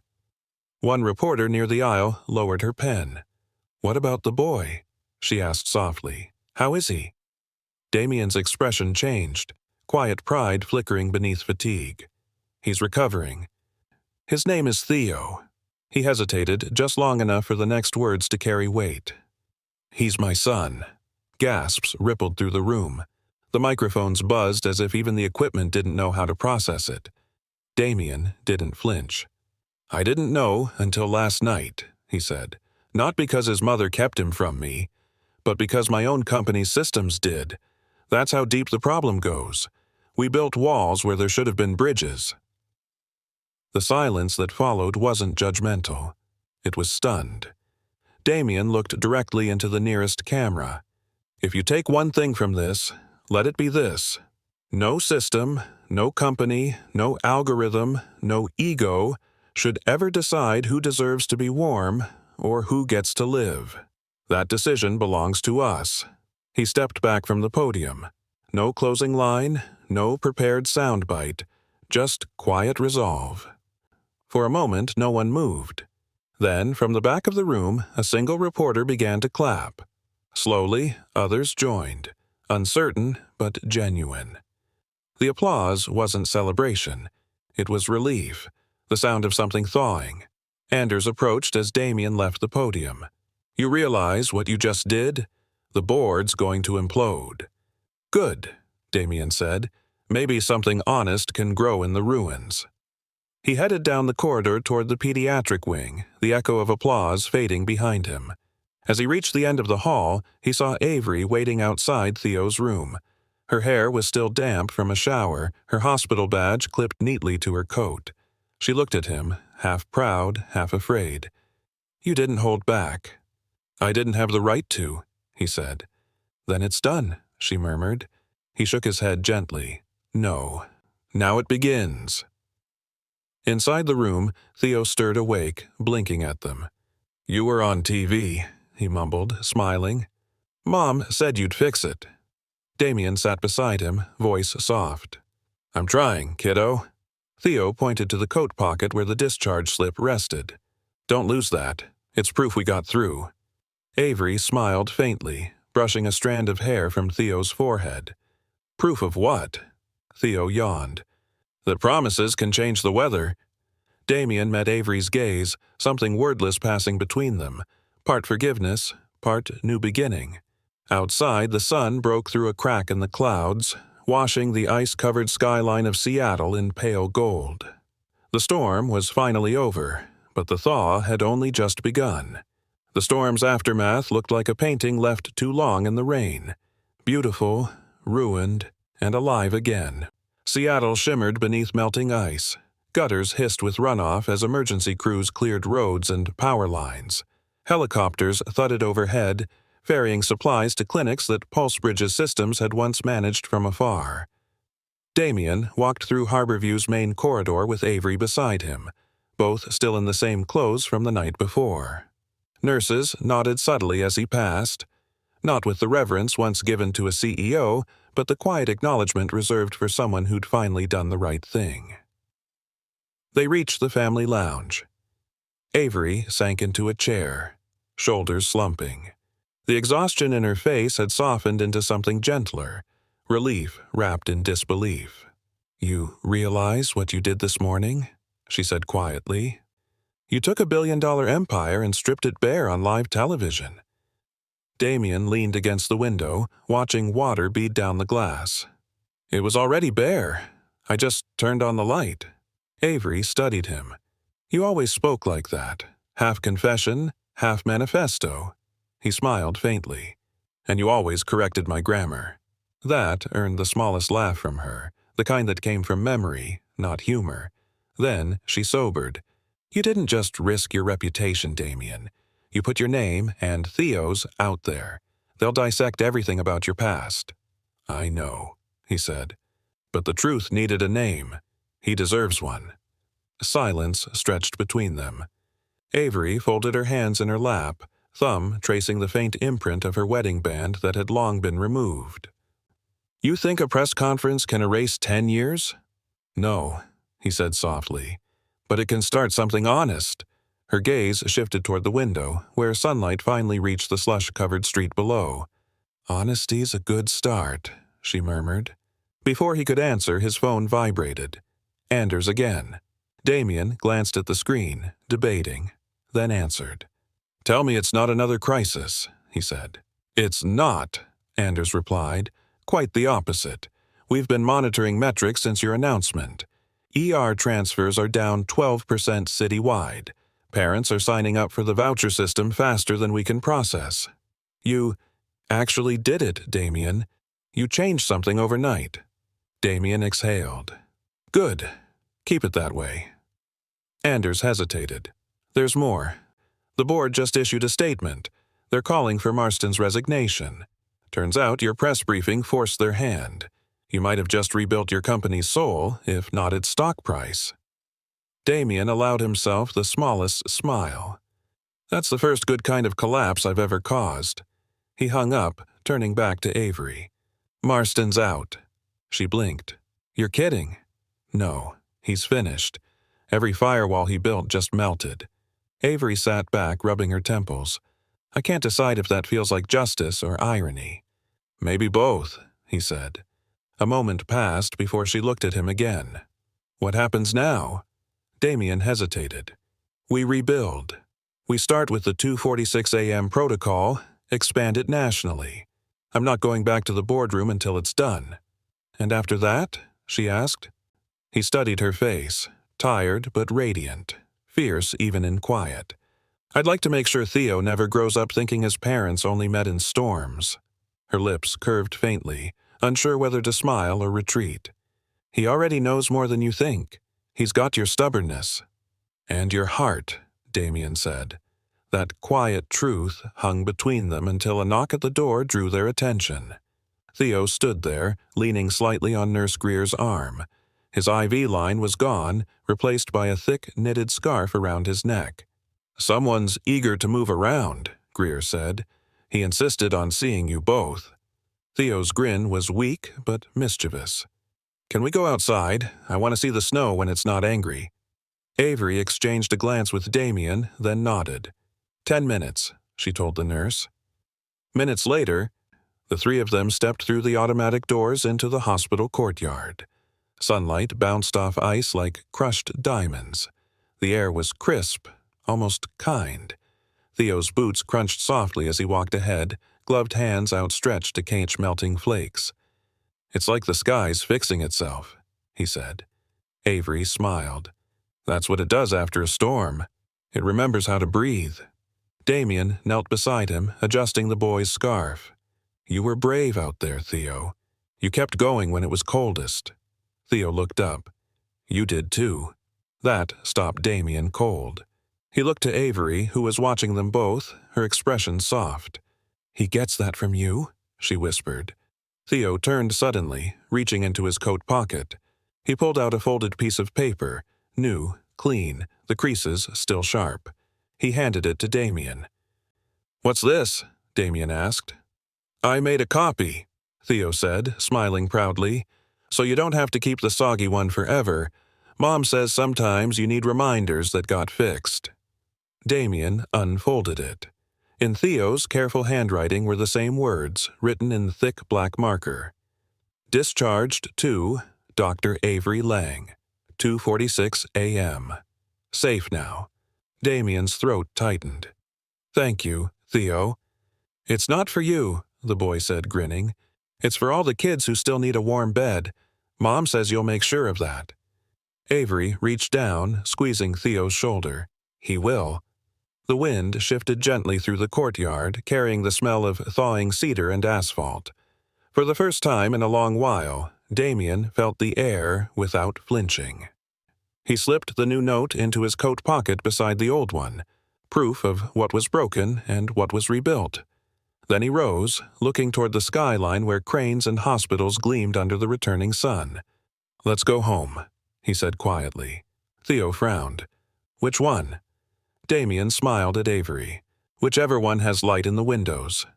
One reporter near the aisle lowered her pen. "What about the boy?" she asked softly. "How is he?" Damien's expression changed, quiet pride flickering beneath fatigue. "He's recovering. His name is Theo." He hesitated just long enough for the next words to carry weight. "He's my son." Gasps rippled through the room. The microphones buzzed as if even the equipment didn't know how to process it. Damien didn't flinch. "I didn't know until last night," he said. "Not because his mother kept him from me, but because my own company's systems did. That's how deep the problem goes. We built walls where there should have been bridges." The silence that followed wasn't judgmental. It was stunned. Damien looked directly into the nearest camera. "If you take one thing from this, let it be this. No system, no company, no algorithm, no ego should ever decide who deserves to be warm or who gets to live. That decision belongs to us." He stepped back from the podium. No closing line, no prepared soundbite, just quiet resolve. For a moment, no one moved. Then, from the back of the room, a single reporter began to clap. Slowly, others joined, uncertain but genuine. The applause wasn't celebration. It was relief, the sound of something thawing. Anders approached as Damien left the podium. "You realize what you just did? The board's going to implode." "Good," Damien said. "Maybe something honest can grow in the ruins." He headed down the corridor toward the pediatric wing, the echo of applause fading behind him. As he reached the end of the hall, he saw Avery waiting outside Theo's room. Her hair was still damp from a shower, her hospital badge clipped neatly to her coat. She looked at him, half proud, half afraid. "You didn't hold back." "I didn't have the right to," he said. "Then it's done," she murmured. He shook his head gently. "No. Now it begins." Inside the room, Theo stirred awake, blinking at them. "You were on TV," he mumbled, smiling. "Mom said you'd fix it." Damien sat beside him, voice soft. "I'm trying, kiddo." Theo pointed to the coat pocket where the discharge slip rested. "Don't lose that. It's proof we got through." Avery smiled faintly, brushing a strand of hair from Theo's forehead. "Proof of what?" Theo yawned. "The promises can change the weather." Damien met Avery's gaze, something wordless passing between them, part forgiveness, part new beginning. Outside, the sun broke through a crack in the clouds, washing the ice-covered skyline of Seattle in pale gold. The storm was finally over, but the thaw had only just begun. The storm's aftermath looked like a painting left too long in the rain. Beautiful, ruined, and alive again. Seattle shimmered beneath melting ice. Gutters hissed with runoff as emergency crews cleared roads and power lines. Helicopters thudded overhead, ferrying supplies to clinics that Pulsebridge's systems had once managed from afar. Damien walked through Harborview's main corridor with Avery beside him, both still in the same clothes from the night before. Nurses nodded subtly as he passed, not with the reverence once given to a CEO, but the quiet acknowledgement reserved for someone who'd finally done the right thing. They reached the family lounge. Avery sank into a chair, shoulders slumping. The exhaustion in her face had softened into something gentler, relief wrapped in disbelief. "You realize what you did this morning?" she said quietly. "You took a billion-dollar empire and stripped it bare on live television." Damien leaned against the window, watching water bead down the glass. "It was already bare. I just turned on the light." Avery studied him. "You always spoke like that, half confession, half manifesto." He smiled faintly. "And you always corrected my grammar." That earned the smallest laugh from her, the kind that came from memory, not humor. Then she sobered. "You didn't just risk your reputation, Damien. You put your name and Theo's out there. They'll dissect everything about your past." "I know," he said. "But the truth needed a name. He deserves one." Silence stretched between them. Avery folded her hands in her lap, thumb tracing the faint imprint of her wedding band that had long been removed. "You think a press conference can erase 10 years?" "No," he said softly. "But it can start something honest." Her gaze shifted toward the window, where sunlight finally reached the slush-covered street below. "Honesty's a good start," she murmured. Before he could answer, his phone vibrated. Anders again. Damien glanced at the screen, debating, then answered. "Tell me it's not another crisis," he said. "It's not," Anders replied. "Quite the opposite. We've been monitoring metrics since your announcement. ER transfers are down 12% citywide. Parents are signing up for the voucher system faster than we can process. You actually did it, Damien. You changed something overnight." Damien exhaled. "Good. Keep it that way." Anders hesitated. "There's more. The board just issued a statement. They're calling for Marston's resignation. Turns out your press briefing forced their hand. You might have just rebuilt your company's soul, if not its stock price." Damien allowed himself the smallest smile. "That's the first good kind of collapse I've ever caused." He hung up, turning back to Avery. "Marston's out." She blinked. "You're kidding." "No, he's finished. Every firewall he built just melted." Avery sat back, rubbing her temples. "I can't decide if that feels like justice or irony." "Maybe both," he said. A moment passed before she looked at him again. "What happens now?" Damien hesitated. "We rebuild. We start with the 2:46 a.m. protocol, expand it nationally. I'm not going back to the boardroom until it's done." "And after that?" she asked. He studied her face, tired but radiant, fierce even in quiet. "I'd like to make sure Theo never grows up thinking his parents only met in storms." Her lips curved faintly, unsure whether to smile or retreat. "He already knows more than you think. He's got your stubbornness." "And your heart," Damien said. That quiet truth hung between them until a knock at the door drew their attention. Theo stood there, leaning slightly on Nurse Greer's arm. His IV line was gone, replaced by a thick, knitted scarf around his neck. "Someone's eager to move around," Greer said. "He insisted on seeing you both." Theo's grin was weak but mischievous. "Can we go outside? I want to see the snow when it's not angry." Avery exchanged a glance with Damien, then nodded. 10 minutes, she told the nurse. Minutes later, the three of them stepped through the automatic doors into the hospital courtyard. Sunlight bounced off ice like crushed diamonds. The air was crisp, almost kind. Theo's boots crunched softly as he walked ahead, gloved hands outstretched to catch melting flakes. "It's like the sky's fixing itself," he said. Avery smiled. "That's what it does after a storm. It remembers how to breathe." Damien knelt beside him, adjusting the boy's scarf. "You were brave out there, Theo. You kept going when it was coldest." Theo looked up. "You did too." That stopped Damien cold. He looked to Avery, who was watching them both, her expression soft. "He gets that from you?" she whispered. Theo turned suddenly, reaching into his coat pocket. He pulled out a folded piece of paper, new, clean, the creases still sharp. He handed it to Damien. "What's this?" Damien asked. "I made a copy," Theo said, smiling proudly. "So you don't have to keep the soggy one forever. Mom says sometimes you need reminders that got fixed." Damien unfolded it. In Theo's careful handwriting were the same words, written in thick black marker. "Discharged to Dr. Avery Lang, 2:46 a.m. Safe now." Damien's throat tightened. "Thank you, Theo." "It's not for you," the boy said, grinning. "It's for all the kids who still need a warm bed. Mom says you'll make sure of that." Avery reached down, squeezing Theo's shoulder. "He will." The wind shifted gently through the courtyard, carrying the smell of thawing cedar and asphalt. For the first time in a long while, Damien felt the air without flinching. He slipped the new note into his coat pocket beside the old one, proof of what was broken and what was rebuilt. Then he rose, looking toward the skyline where cranes and hospitals gleamed under the returning sun. "Let's go home," he said quietly. Theo frowned. "Which one?" Damien smiled at Avery. "Whichever one has light in the windows."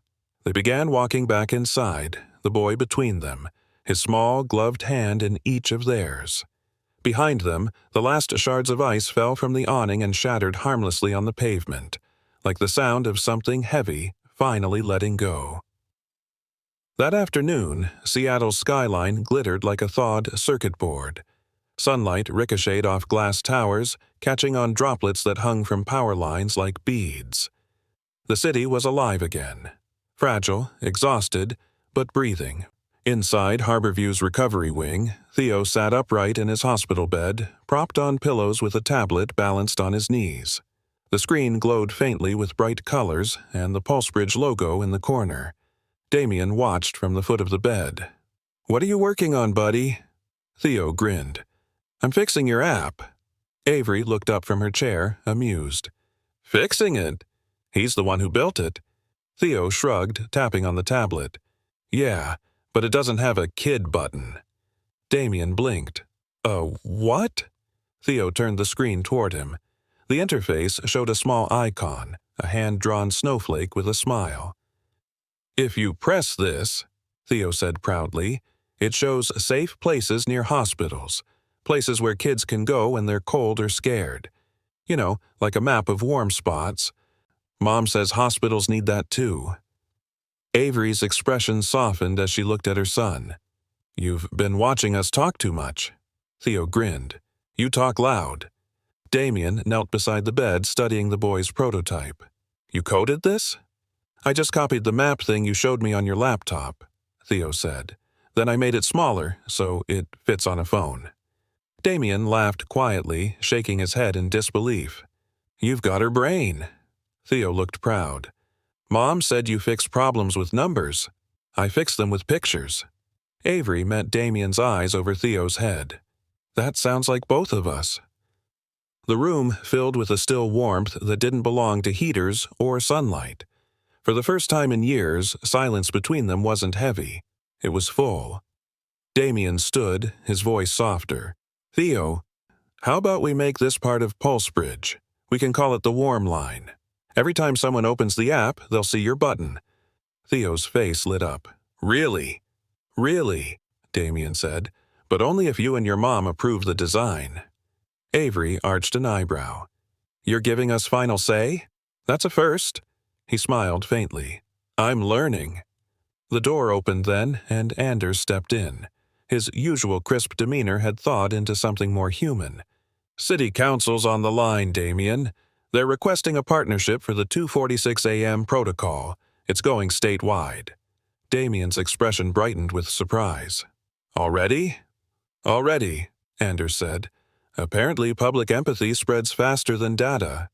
They began walking back inside, the boy between them, his small, gloved hand in each of theirs. Behind them, the last shards of ice fell from the awning and shattered harmlessly on the pavement, like the sound of something heavy finally letting go. That afternoon, Seattle's skyline glittered like a thawed circuit board. Sunlight ricocheted off glass towers, catching on droplets that hung from power lines like beads. The city was alive again. Fragile, exhausted, but breathing. Inside Harborview's recovery wing, Theo sat upright in his hospital bed, propped on pillows with a tablet balanced on his knees. The screen glowed faintly with bright colors and the PulseBridge logo in the corner. Damien watched from the foot of the bed. "What are you working on, buddy?" Theo grinned. "I'm fixing your app." Avery looked up from her chair, amused. "Fixing it? He's the one who built it." Theo shrugged, tapping on the tablet. "Yeah, but it doesn't have a kid button." Damien blinked. What?" Theo turned the screen toward him. The interface showed a small icon, a hand-drawn snowflake with a smile. "If you press this," Theo said proudly, "it shows safe places near hospitals, places where kids can go when they're cold or scared. You know, like a map of warm spots. Mom says hospitals need that too." Avery's expression softened as she looked at her son. "You've been watching us talk too much." Theo grinned. "You talk loud." Damien knelt beside the bed studying the boy's prototype. "You coded this?" "I just copied the map thing you showed me on your laptop," Theo said. "Then I made it smaller, so it fits on a phone." Damien laughed quietly, shaking his head in disbelief. "You've got her brain." Theo looked proud. "Mom said you fixed problems with numbers. I fixed them with pictures." Avery met Damien's eyes over Theo's head. "That sounds like both of us." The room filled with a still warmth that didn't belong to heaters or sunlight. For the first time in years, silence between them wasn't heavy. It was full. Damien stood, his voice softer. "Theo, how about we make this part of PulseBridge? We can call it the warm line. Every time someone opens the app, they'll see your button." Theo's face lit up. "Really?" "Really," Damien said, "but only if you and your mom approve the design." Avery arched an eyebrow. "You're giving us final say? That's a first." He smiled faintly. "I'm learning." The door opened then, and Anders stepped in. His usual crisp demeanor had thawed into something more human. "City Council's on the line, Damien. They're requesting a partnership for the 2:46 a.m. protocol. It's going statewide." Damien's expression brightened with surprise. "Already?" "Already," Anders said. "Apparently public empathy spreads faster than data."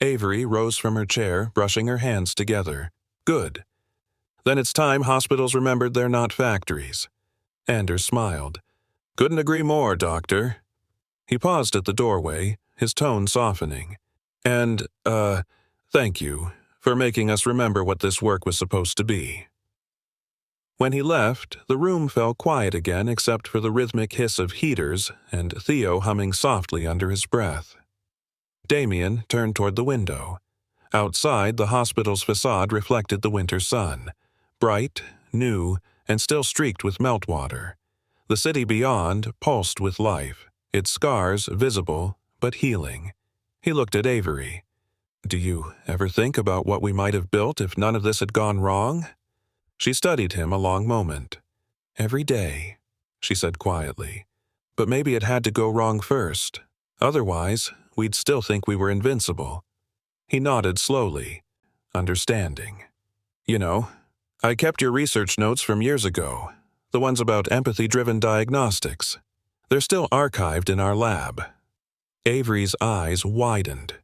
Avery rose from her chair, brushing her hands together. "Good. Then it's time hospitals remembered they're not factories." Anders smiled. "Couldn't agree more, Doctor." He paused at the doorway, his tone softening. "And, thank you for making us remember what this work was supposed to be." When he left, the room fell quiet again except for the rhythmic hiss of heaters and Theo humming softly under his breath. Damien turned toward the window. Outside, the hospital's facade reflected the winter sun, bright, new, and still streaked with meltwater. The city beyond pulsed with life, its scars visible but healing. He looked at Avery. "Do you ever think about what we might have built if none of this had gone wrong?" She studied him a long moment. "Every day," she said quietly. "But maybe it had to go wrong first. Otherwise, we'd still think we were invincible." He nodded slowly, understanding. "You know, I kept your research notes from years ago, the ones about empathy-driven diagnostics. They're still archived in our lab." Avery's eyes widened.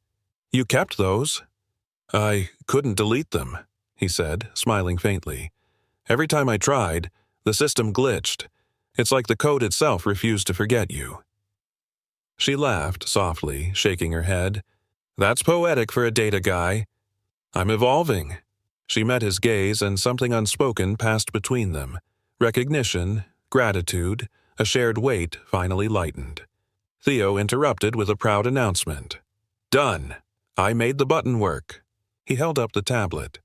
"You kept those?" "I couldn't delete them," he said, smiling faintly. "Every time I tried, the system glitched. It's like the code itself refused to forget you." She laughed softly, shaking her head. "That's poetic for a data guy." "I'm evolving." She met his gaze and something unspoken passed between them. Recognition, gratitude, a shared weight finally lightened. Theo interrupted with a proud announcement. "Done. I made the button work." He held up the tablet.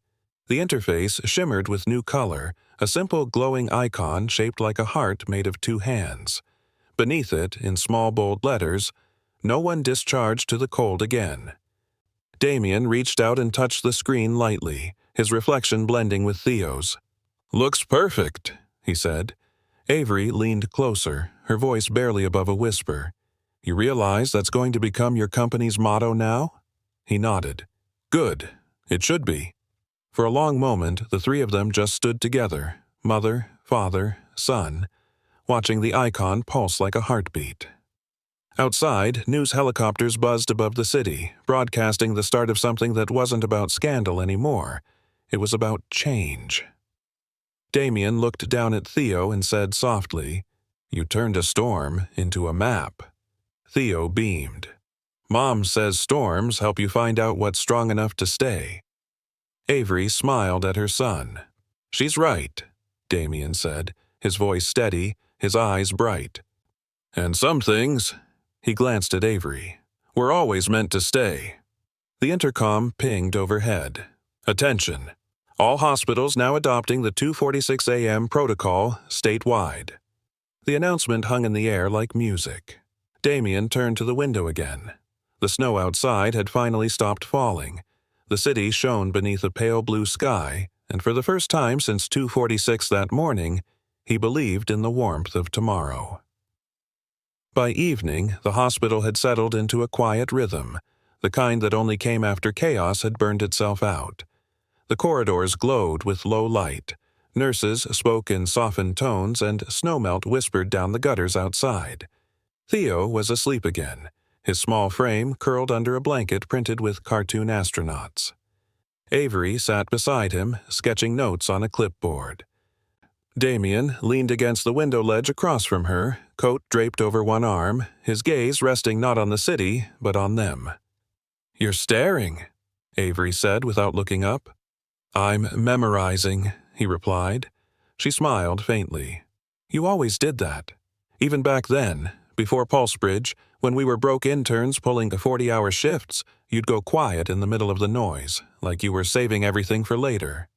The interface shimmered with new color, a simple glowing icon shaped like a heart made of two hands. Beneath it, in small bold letters, "No one discharged to the cold again." Damien reached out and touched the screen lightly, his reflection blending with Theo's. "Looks perfect," he said. Avery leaned closer, her voice barely above a whisper. "You realize that's going to become your company's motto now?" He nodded. "Good. It should be." For a long moment, the three of them just stood together, mother, father, son, watching the icon pulse like a heartbeat. Outside, news helicopters buzzed above the city, broadcasting the start of something that wasn't about scandal anymore. It was about change. Damien looked down at Theo and said softly, "You turned a storm into a map." Theo beamed. "Mom says storms help you find out what's strong enough to stay." Avery smiled at her son. "She's right," Damien said, his voice steady, his eyes bright. "And some things," he glanced at Avery, "were always meant to stay." The intercom pinged overhead. "Attention. All hospitals now adopting the 2:46 a.m. protocol statewide." The announcement hung in the air like music. Damien turned to the window again. The snow outside had finally stopped falling. The city shone beneath a pale blue sky, and for the first time since 2:46 that morning, he believed in the warmth of tomorrow. By evening, the hospital had settled into a quiet rhythm, the kind that only came after chaos had burned itself out. The corridors glowed with low light. Nurses spoke in softened tones, and snowmelt whispered down the gutters outside. Theo was asleep again, his small frame curled under a blanket printed with cartoon astronauts. Avery sat beside him, sketching notes on a clipboard. Damien leaned against the window ledge across from her, coat draped over one arm, his gaze resting not on the city, but on them. "You're staring," Avery said without looking up. "I'm memorizing," he replied. She smiled faintly. "You always did that. Even back then, before Pulsebridge, when we were broke interns pulling 40-hour shifts, you'd go quiet in the middle of the noise, like you were saving everything for later."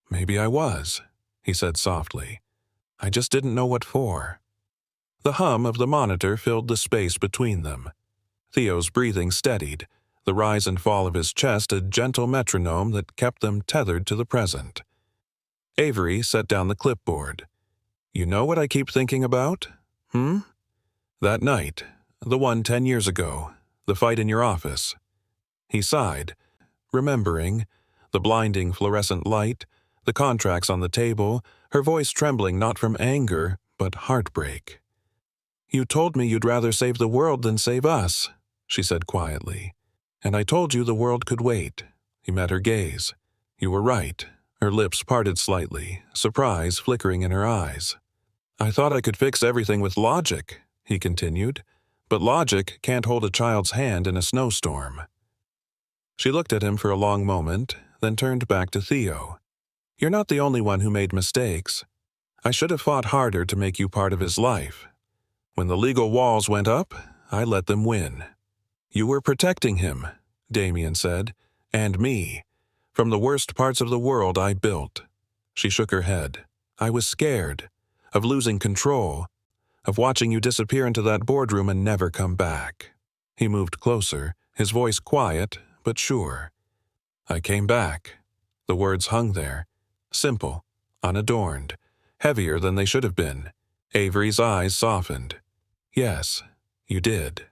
"Maybe I was," he said softly. "I just didn't know what for." The hum of the monitor filled the space between them. Theo's breathing steadied, the rise and fall of his chest a gentle metronome that kept them tethered to the present. Avery set down the clipboard. You know what I keep thinking about? Hmm? That night, the one 10 years ago, the fight in your office. He sighed, remembering the blinding fluorescent light, the contracts on the table, her voice trembling not from anger, but heartbreak. You told me you'd rather save the world than save us, she said quietly. And I told you the world could wait. He met her gaze. You were right. Her lips parted slightly, surprise flickering in her eyes. I thought I could fix everything with logic, he continued, but logic can't hold a child's hand in a snowstorm. She looked at him for a long moment, then turned back to Theo. You're not the only one who made mistakes. I should have fought harder to make you part of his life. When the legal walls went up, I let them win. You were protecting him, Damien said, and me, from the worst parts of the world I built. She shook her head. I was scared, of losing control, of watching you disappear into that boardroom and never come back. He moved closer, his voice quiet, but sure. I came back. The words hung there, simple, unadorned, heavier than they should have been. Avery's eyes softened. Yes, you did.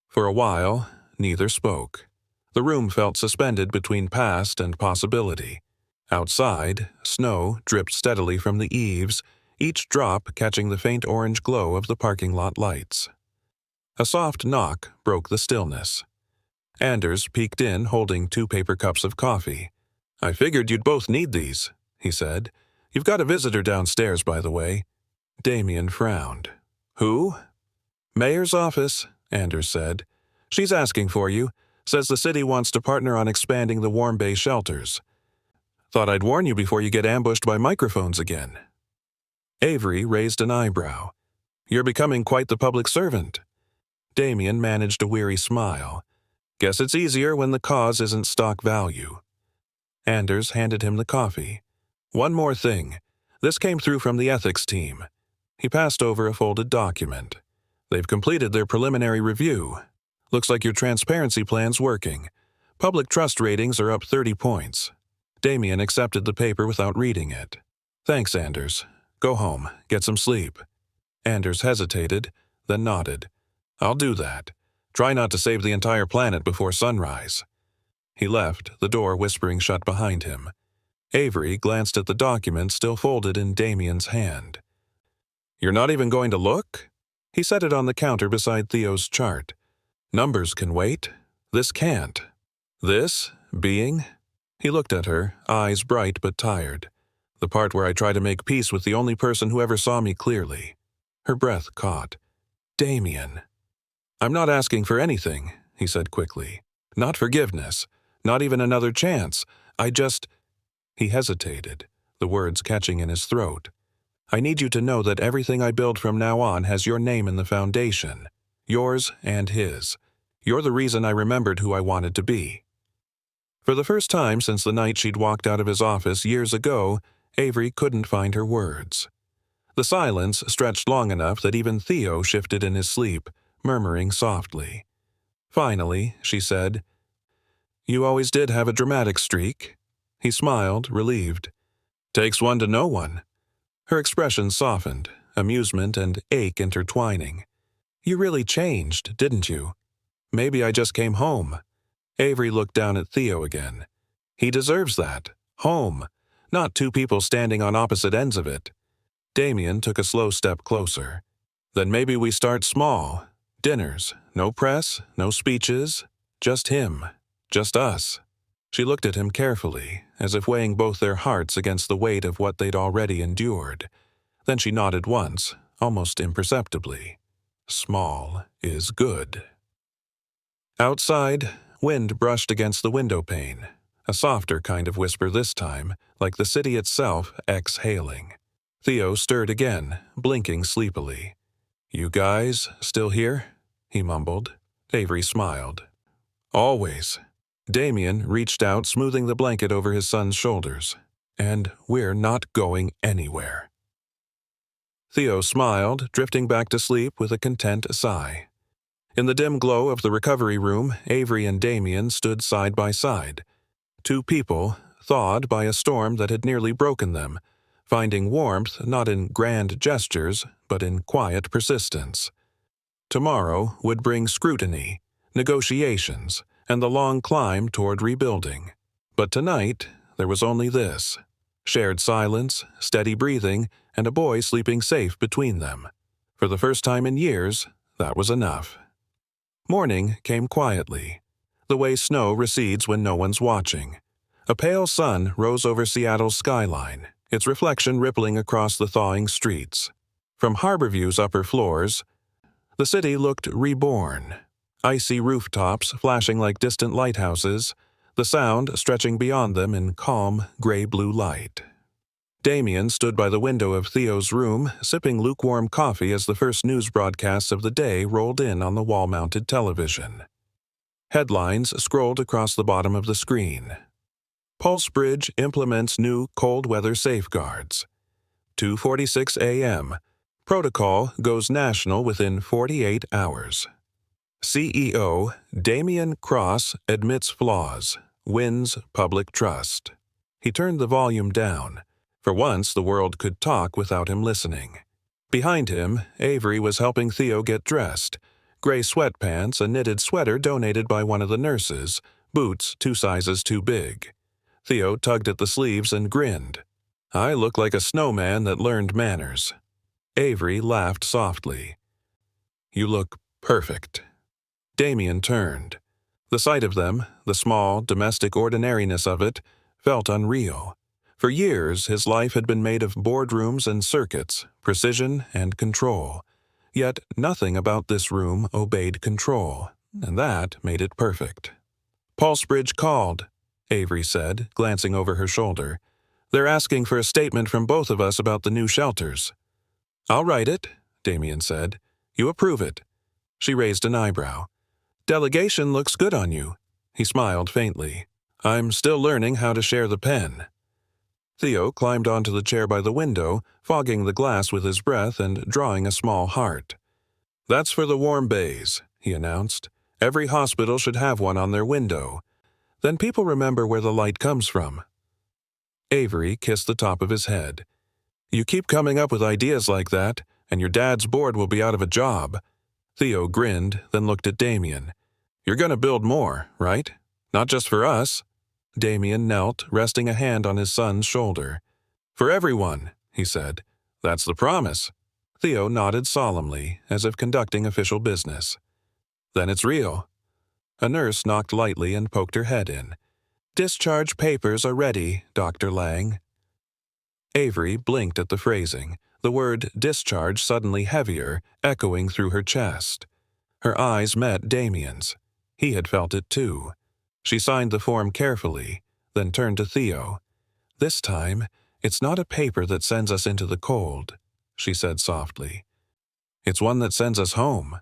For a while, neither spoke. The room felt suspended between past and possibility. Outside, snow dripped steadily from the eaves, each drop catching the faint orange glow of the parking lot lights. A soft knock broke the stillness. Anders peeked in holding 2 paper cups of coffee. I figured you'd both need these, he said. You've got a visitor downstairs, by the way. Damien frowned. Who? Mayor's office, Anders said. She's asking for you. Says the city wants to partner on expanding the Warm Bay shelters. Thought I'd warn you before you get ambushed by microphones again. Avery raised an eyebrow. You're becoming quite the public servant. Damien managed a weary smile. Guess it's easier when the cause isn't stock value. Anders handed him the coffee. One more thing. This came through from the ethics team. He passed over a folded document. They've completed their preliminary review. Looks like your transparency plan's working. Public trust ratings are up 30 points. Damien accepted the paper without reading it. Thanks, Anders. Go home, get some sleep. Anders hesitated, then nodded. I'll do that. Try not to save the entire planet before sunrise. He left, the door whispering shut behind him. Avery glanced at the document still folded in Damien's hand. You're not even going to look? He set it on the counter beside Theo's chart. Numbers can wait. This can't. This, being? He looked at her, eyes bright but tired. The part where I try to make peace with the only person who ever saw me clearly. Her breath caught. Damien. I'm not asking for anything, he said quickly. Not forgiveness. Not even another chance. I just... He hesitated, the words catching in his throat. I need you to know that everything I build from now on has your name in the foundation. Yours and his. You're the reason I remembered who I wanted to be. For the first time since the night she'd walked out of his office years ago, Avery couldn't find her words. The silence stretched long enough that even Theo shifted in his sleep, murmuring softly. Finally, she said, You always did have a dramatic streak. He smiled, relieved. Takes one to know one. Her expression softened, amusement and ache intertwining. You really changed, didn't you? Maybe I just came home. Avery looked down at Theo again. He deserves that. Home. Not 2 people standing on opposite ends of it. Damien took a slow step closer. Then maybe we start small. Dinners. No press, no speeches. Just him. Just us. She looked at him carefully, as if weighing both their hearts against the weight of what they'd already endured. Then she nodded once, almost imperceptibly. Small is good. Outside, wind brushed against the window pane, a softer kind of whisper this time, like the city itself exhaling. Theo stirred again, blinking sleepily. You guys still here? He mumbled. Avery smiled. Always. Damien reached out, smoothing the blanket over his son's shoulders. And we're not going anywhere. Theo smiled, drifting back to sleep with a content sigh. In the dim glow of the recovery room, Avery and Damien stood side by side. 2 people, thawed by a storm that had nearly broken them, finding warmth not in grand gestures but in quiet persistence. Tomorrow would bring scrutiny, negotiations, and the long climb toward rebuilding. But tonight, there was only this: shared silence, steady breathing, and a boy sleeping safe between them. For the first time in years, that was enough. Morning came quietly, the way snow recedes when no one's watching. A pale sun rose over Seattle's skyline, its reflection rippling across the thawing streets. From Harborview's upper floors, the city looked reborn, icy rooftops flashing like distant lighthouses, the sound stretching beyond them in calm, gray-blue light. Damien stood by the window of Theo's room, sipping lukewarm coffee as the first news broadcasts of the day rolled in on the wall-mounted television. Headlines scrolled across the bottom of the screen. Pulsebridge implements new cold weather safeguards. 2:46 a.m. Protocol goes national within 48 hours. CEO Damien Cross admits flaws, wins public trust. He turned the volume down. For once, the world could talk without him listening. Behind him, Avery was helping Theo get dressed. Gray sweatpants, a knitted sweater donated by one of the nurses, boots 2 sizes too big. Theo tugged at the sleeves and grinned. "I look like a snowman that learned manners." Avery laughed softly. "You look perfect." Damien turned. The sight of them, the small, domestic ordinariness of it, felt unreal. For years, his life had been made of boardrooms and circuits, precision and control. Yet nothing about this room obeyed control, and that made it perfect. "Pulsebridge called," Avery said, glancing over her shoulder. "They're asking for a statement from both of us about the new shelters." "I'll write it," Damien said. "You approve it." She raised an eyebrow. "Delegation looks good on you." He smiled faintly. "I'm still learning how to share the pen." Theo climbed onto the chair by the window, fogging the glass with his breath and drawing a small heart. "That's for the warm bays," he announced. "Every hospital should have one on their window. Then people remember where the light comes from." Avery kissed the top of his head. "You keep coming up with ideas like that, and your dad's board will be out of a job." Theo grinned, then looked at Damien. "You're going to build more, right? Not just for us." Damien knelt, resting a hand on his son's shoulder. "For everyone," he said. "That's the promise." Theo nodded solemnly, as if conducting official business. "Then it's real." A nurse knocked lightly and poked her head in. "Discharge papers are ready, Dr. Lang." Avery blinked at the phrasing, the word discharge suddenly heavier, echoing through her chest. Her eyes met Damien's. He had felt it too. She signed the form carefully, then turned to Theo. "This time, it's not a paper that sends us into the cold," she said softly. "It's one that sends us home."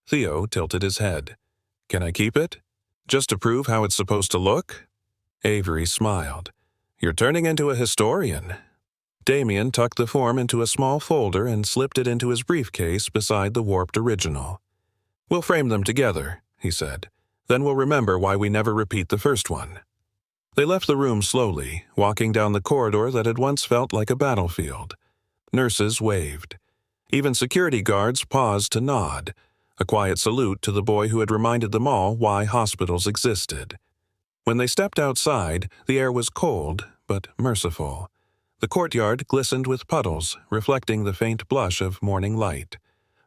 Theo tilted his head. "Can I keep it? Just to prove how it's supposed to look?" Avery smiled. "You're turning into a historian." Damien tucked the form into a small folder and slipped it into his briefcase beside the warped original. "We'll frame them together," he said. "Then we'll remember why we never repeat the first one." They left the room slowly, walking down the corridor that had once felt like a battlefield. Nurses waved. Even security guards paused to nod, a quiet salute to the boy who had reminded them all why hospitals existed. When they stepped outside, the air was cold, but merciful. The courtyard glistened with puddles, reflecting the faint blush of morning light.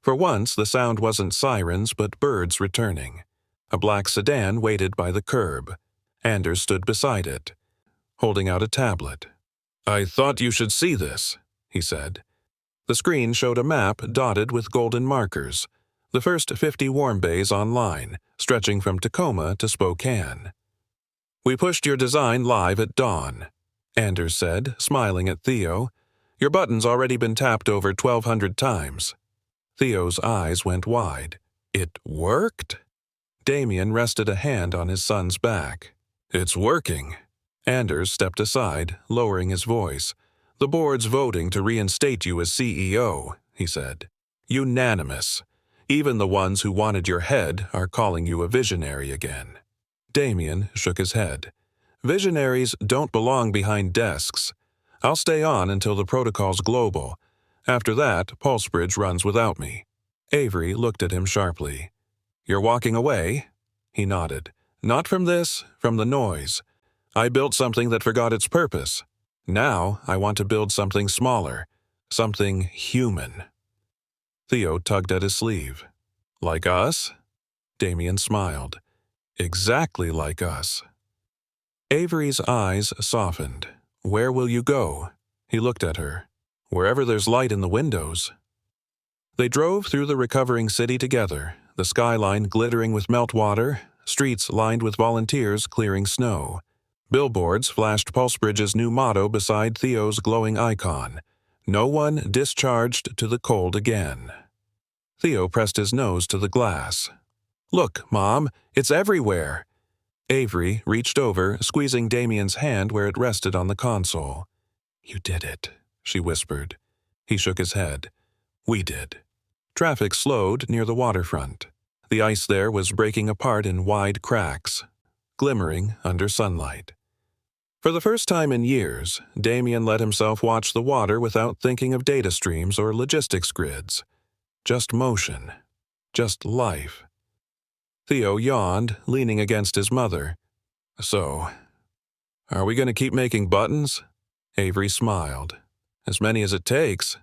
For once, the sound wasn't sirens, but birds returning. A black sedan waited by the curb. Anders stood beside it, holding out a tablet. "I thought you should see this," he said. The screen showed a map dotted with golden markers, the first 50 warm bays online, stretching from Tacoma to Spokane. "We pushed your design live at dawn," Anders said, smiling at Theo. "Your button's already been tapped over 1,200 times." Theo's eyes went wide. "It worked?" Damien rested a hand on his son's back. "It's working." Anders stepped aside, lowering his voice. "The board's voting to reinstate you as CEO," he said. "Unanimous. Even the ones who wanted your head are calling you a visionary again." Damien shook his head. "Visionaries don't belong behind desks. I'll stay on until the protocol's global. After that, Pulsebridge runs without me." Avery looked at him sharply. "You're walking away?" He nodded. "Not from this, from the noise. I built something that forgot its purpose. Now I want to build something smaller, something human." Theo tugged at his sleeve. "Like us?" Damien smiled. "Exactly like us." Avery's eyes softened. "Where will you go?" He looked at her. "Wherever there's light in the windows." They drove through the recovering city together, the skyline glittering with meltwater, streets lined with volunteers clearing snow. Billboards flashed Pulsebridge's new motto beside Theo's glowing icon: "No one discharged to the cold again." Theo pressed his nose to the glass. "Look, Mom, it's everywhere." Avery reached over, squeezing Damien's hand where it rested on the console. "You did it," she whispered. He shook his head. "We did." Traffic slowed near the waterfront. The ice there was breaking apart in wide cracks, glimmering under sunlight. For the first time in years, Damien let himself watch the water without thinking of data streams or logistics grids. Just motion. Just life. Theo yawned, leaning against his mother. "So, are we going to keep making buttons?" Avery smiled. "As many as it takes."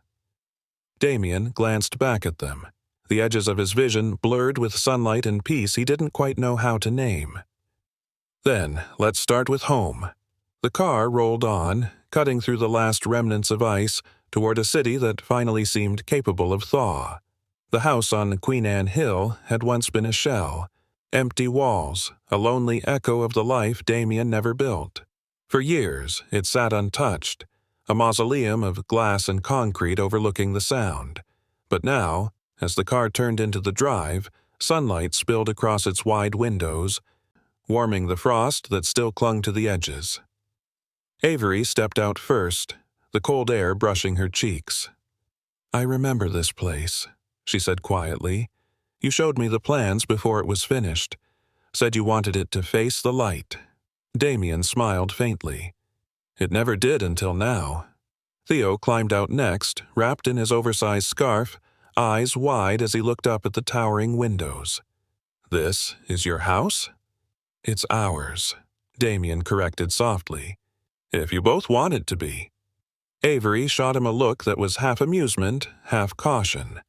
Damien glanced back at them, the edges of his vision blurred with sunlight and peace he didn't quite know how to name. "Then, let's start with home." The car rolled on, cutting through the last remnants of ice toward a city that finally seemed capable of thaw. The house on Queen Anne Hill had once been a shell. Empty walls, a lonely echo of the life Damien never built. For years, it sat untouched, a mausoleum of glass and concrete overlooking the sound. But now, as the car turned into the drive, sunlight spilled across its wide windows, warming the frost that still clung to the edges. Avery stepped out first, the cold air brushing her cheeks. "I remember this place," she said quietly. "You showed me the plans before it was finished. Said you wanted it to face the light." Damien smiled faintly. "It never did until now." Theo climbed out next, wrapped in his oversized scarf, eyes wide as he looked up at the towering windows. "This is your house?" "It's ours," Damien corrected softly. "If you both want it to be." Avery shot him a look that was half amusement, half caution.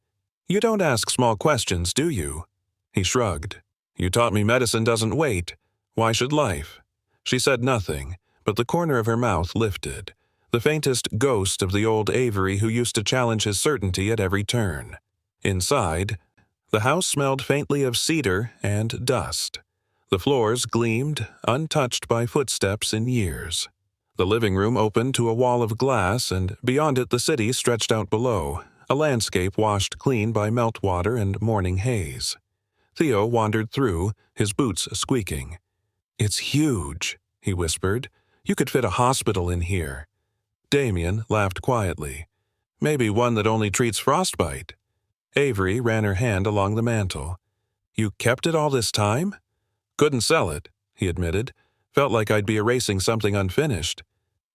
"You don't ask small questions, do you?" He shrugged. "You taught me medicine doesn't wait. Why should life?" She said nothing, but the corner of her mouth lifted, the faintest ghost of the old Avery who used to challenge his certainty at every turn. Inside, the house smelled faintly of cedar and dust. The floors gleamed, untouched by footsteps in years. The living room opened to a wall of glass, and beyond it the city stretched out below, a landscape washed clean by meltwater and morning haze. Theo wandered through, his boots squeaking. "It's huge," he whispered. "You could fit a hospital in here." Damien laughed quietly. "Maybe one that only treats frostbite." Avery ran her hand along the mantel. "You kept it all this time?" "Couldn't sell it," he admitted. "Felt like I'd be erasing something unfinished."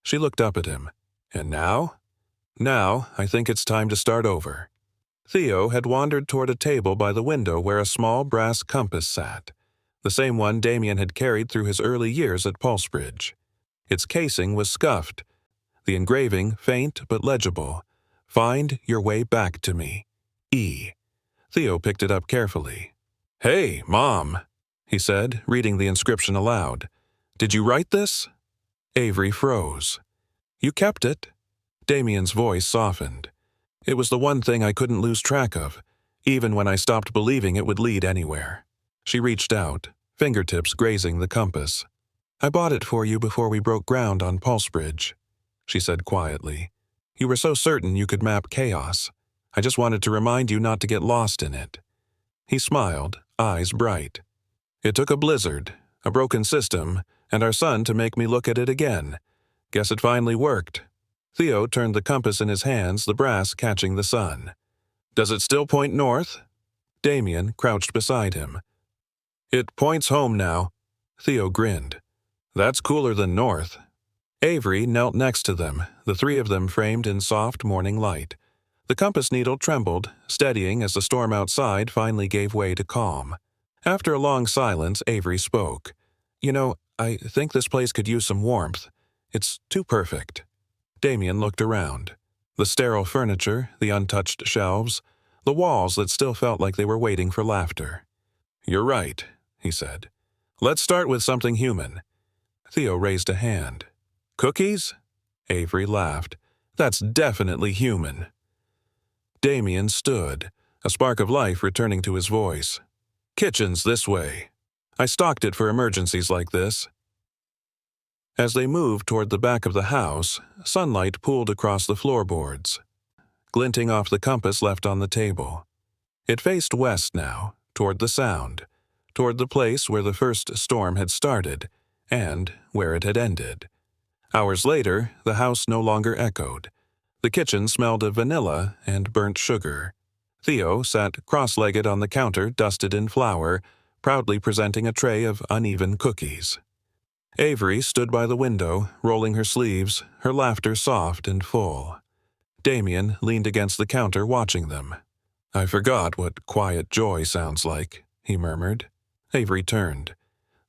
She looked up at him. "And now?" "Now, I think it's time to start over." Theo had wandered toward a table by the window where a small brass compass sat, the same one Damien had carried through his early years at Pulsebridge. Its casing was scuffed, the engraving faint but legible. "Find your way back to me. E." Theo picked it up carefully. "Hey, Mom," he said, reading the inscription aloud. "Did you write this?" Avery froze. "You kept it." Damien's voice softened. "It was the one thing I couldn't lose track of, even when I stopped believing it would lead anywhere." She reached out, fingertips grazing the compass. "I bought it for you before we broke ground on Pulsebridge," she said quietly. "You were so certain you could map chaos. I just wanted to remind you not to get lost in it." He smiled, eyes bright. "It took a blizzard, a broken system, and our son to make me look at it again. Guess it finally worked." Theo turned the compass in his hands, the brass catching the sun. "Does it still point north?" Damien crouched beside him. "It points home now." Theo grinned. "That's cooler than north." Avery knelt next to them, the three of them framed in soft morning light. The compass needle trembled, steadying as the storm outside finally gave way to calm. After a long silence, Avery spoke. "You know, I think this place could use some warmth. It's too perfect." Damien looked around. The sterile furniture, the untouched shelves, the walls that still felt like they were waiting for laughter. "You're right," he said. "Let's start with something human." Theo raised a hand. "Cookies?" Avery laughed. "That's definitely human." Damien stood, a spark of life returning to his voice. "Kitchen's this way. I stocked it for emergencies like this." As they moved toward the back of the house, sunlight pooled across the floorboards, glinting off the compass left on the table. It faced west now, toward the Sound, toward the place where the first storm had started, and where it had ended. Hours later, the house no longer echoed. The kitchen smelled of vanilla and burnt sugar. Theo sat cross-legged on the counter dusted in flour, proudly presenting a tray of uneven cookies. Avery stood by the window, rolling her sleeves, her laughter soft and full. Damien leaned against the counter watching them. "I forgot what quiet joy sounds like," he murmured. Avery turned.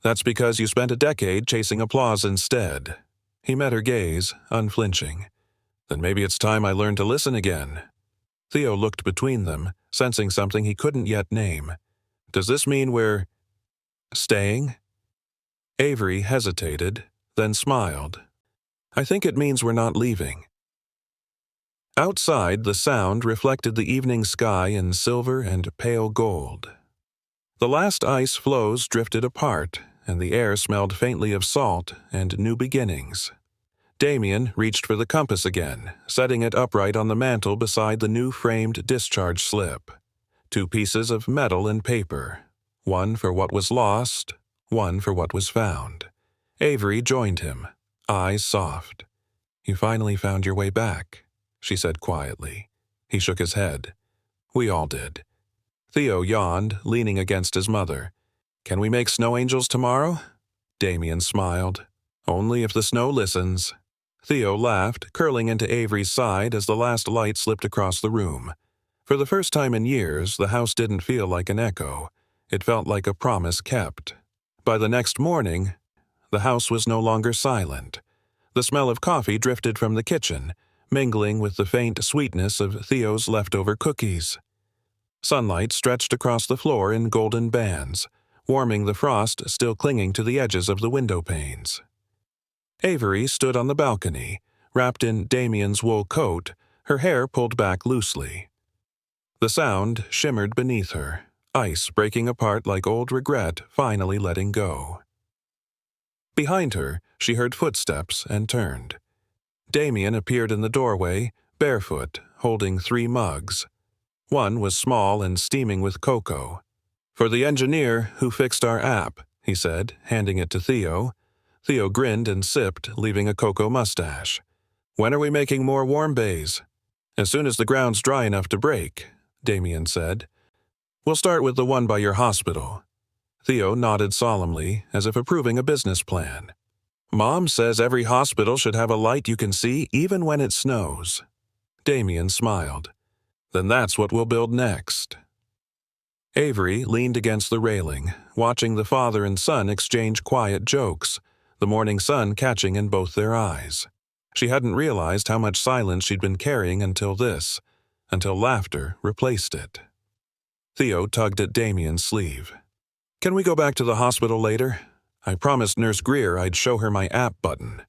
"That's because you spent a decade chasing applause instead." He met her gaze, unflinching. "Then maybe it's time I learned to listen again." Theo looked between them, sensing something he couldn't yet name. "Does this mean we're staying?" Avery hesitated, then smiled. "I think it means we're not leaving." Outside, the Sound reflected the evening sky in silver and pale gold. The last ice floes drifted apart, and the air smelled faintly of salt and new beginnings. Damien reached for the compass again, setting it upright on the mantel beside the new framed discharge slip. 2 pieces of metal and paper, one for what was lost, one for what was found. Avery joined him, eyes soft. "You finally found your way back," she said quietly. He shook his head. "We all did." Theo yawned, leaning against his mother. "Can we make snow angels tomorrow?" Damien smiled. "Only if the snow listens." Theo laughed, curling into Avery's side as the last light slipped across the room. For the first time in years, the house didn't feel like an echo. It felt like a promise kept. By the next morning, the house was no longer silent. The smell of coffee drifted from the kitchen, mingling with the faint sweetness of Theo's leftover cookies. Sunlight stretched across the floor in golden bands, warming the frost still clinging to the edges of the window panes. Avery stood on the balcony, wrapped in Damien's wool coat, her hair pulled back loosely. The Sound shimmered beneath her, ice breaking apart like old regret finally letting go. Behind her, she heard footsteps and turned. Damien appeared in the doorway, barefoot, holding 3 mugs. One was small and steaming with cocoa. "For the engineer who fixed our app," he said, handing it to Theo. Theo grinned and sipped, leaving a cocoa mustache. "When are we making more warm bays?" "As soon as the ground's dry enough to break," Damien said. "We'll start with the one by your hospital." Theo nodded solemnly, as if approving a business plan. "Mom says every hospital should have a light you can see even when it snows." Damien smiled. "Then that's what we'll build next." Avery leaned against the railing, watching the father and son exchange quiet jokes, the morning sun catching in both their eyes. She hadn't realized how much silence she'd been carrying until laughter replaced it. Theo tugged at Damien's sleeve. "Can we go back to the hospital later? I promised Nurse Greer I'd show her my app button."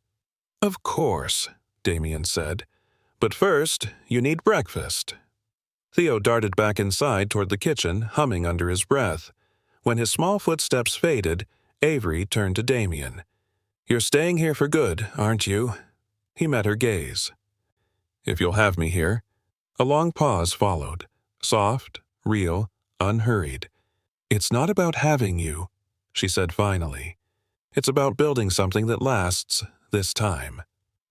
"Of course," Damien said. "But first, you need breakfast." Theo darted back inside toward the kitchen, humming under his breath. When his small footsteps faded, Avery turned to Damien. "You're staying here for good, aren't you?" He met her gaze. "If you'll have me here." A long pause followed, soft, real, unhurried. "It's not about having you," she said finally. "It's about building something that lasts this time."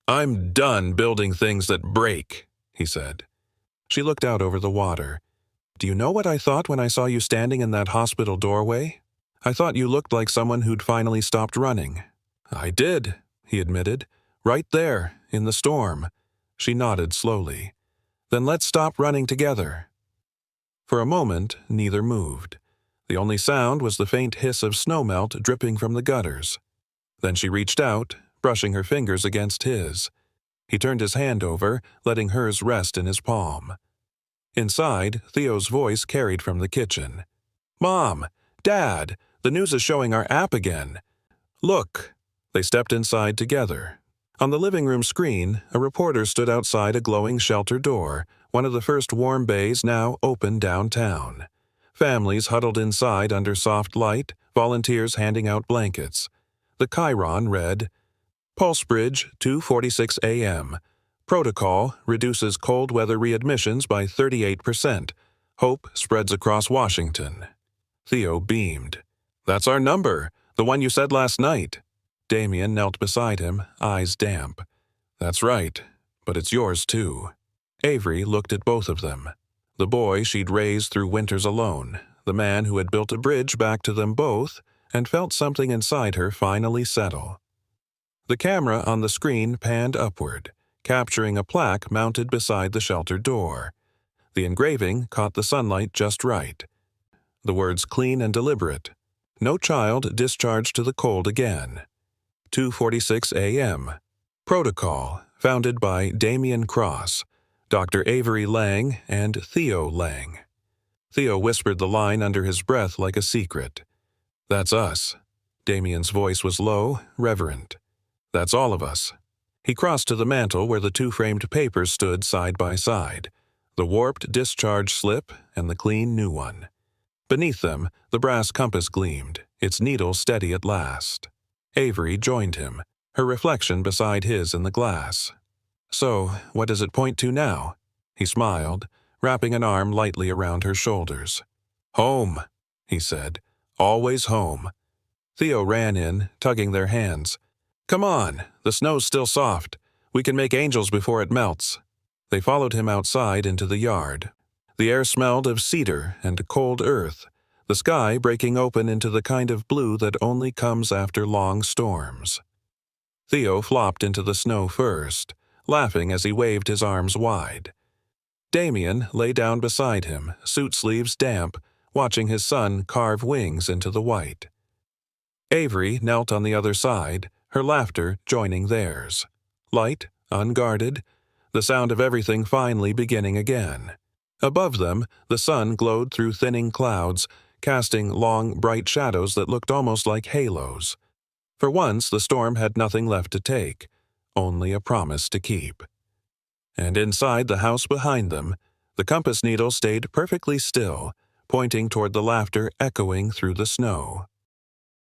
"I'm done building things that break," he said. She looked out over the water. "Do you know what I thought when I saw you standing in that hospital doorway? I thought you looked like someone who'd finally stopped running." "I did," he admitted, Right there, in the storm. She nodded slowly. Then let's stop running together. For a moment, neither moved. The only sound was the faint hiss of snowmelt dripping from the gutters. Then she reached out, brushing her fingers against his. He turned his hand over, letting hers rest in his palm. Inside, Theo's voice carried from the kitchen. Mom! Dad! The news is showing our app again. Look! They stepped inside together. On the living room screen, a reporter stood outside a glowing shelter door, one of the first warm bays now open downtown. Families huddled inside under soft light, volunteers handing out blankets. The chyron read, Pulse Bridge, 2:46 a.m. Protocol reduces cold weather readmissions by 38%. Hope spreads across Washington. Theo beamed. That's our number, the one you said last night. Damien knelt beside him, eyes damp. That's right, but it's yours too. Avery looked at both of them. The boy she'd raised through winters alone, the man who had built a bridge back to them both, and felt something inside her finally settle. The camera on the screen panned upward, capturing a plaque mounted beside the shelter door. The engraving caught the sunlight just right. The words clean and deliberate. No child discharged to the cold again. 2:46 a.m. Protocol, founded by Damien Cross, Dr. Avery Lang, and Theo Lang. Theo whispered the line under his breath like a secret. That's us. Damien's voice was low, reverent. That's all of us. He crossed to the mantel where the two framed papers stood side by side, the warped discharge slip and the clean new one. Beneath them, the brass compass gleamed, its needle steady at last. Avery joined him, her reflection beside his in the glass. So, what does it point to now? He smiled, wrapping an arm lightly around her shoulders. Home, he said. Always home. Theo ran in, tugging their hands. Come on, the snow's still soft. We can make angels before it melts. They followed him outside into the yard. The air smelled of cedar and cold earth, the sky breaking open into the kind of blue that only comes after long storms. Theo flopped into the snow first, laughing as he waved his arms wide. Damien lay down beside him, suit sleeves damp, watching his son carve wings into the white. Avery knelt on the other side, her laughter joining theirs. Light, unguarded, the sound of everything finally beginning again. Above them, the sun glowed through thinning clouds, casting long, bright shadows that looked almost like halos. For once, the storm had nothing left to take, only a promise to keep. And inside the house behind them, the compass needle stayed perfectly still, pointing toward the laughter echoing through the snow.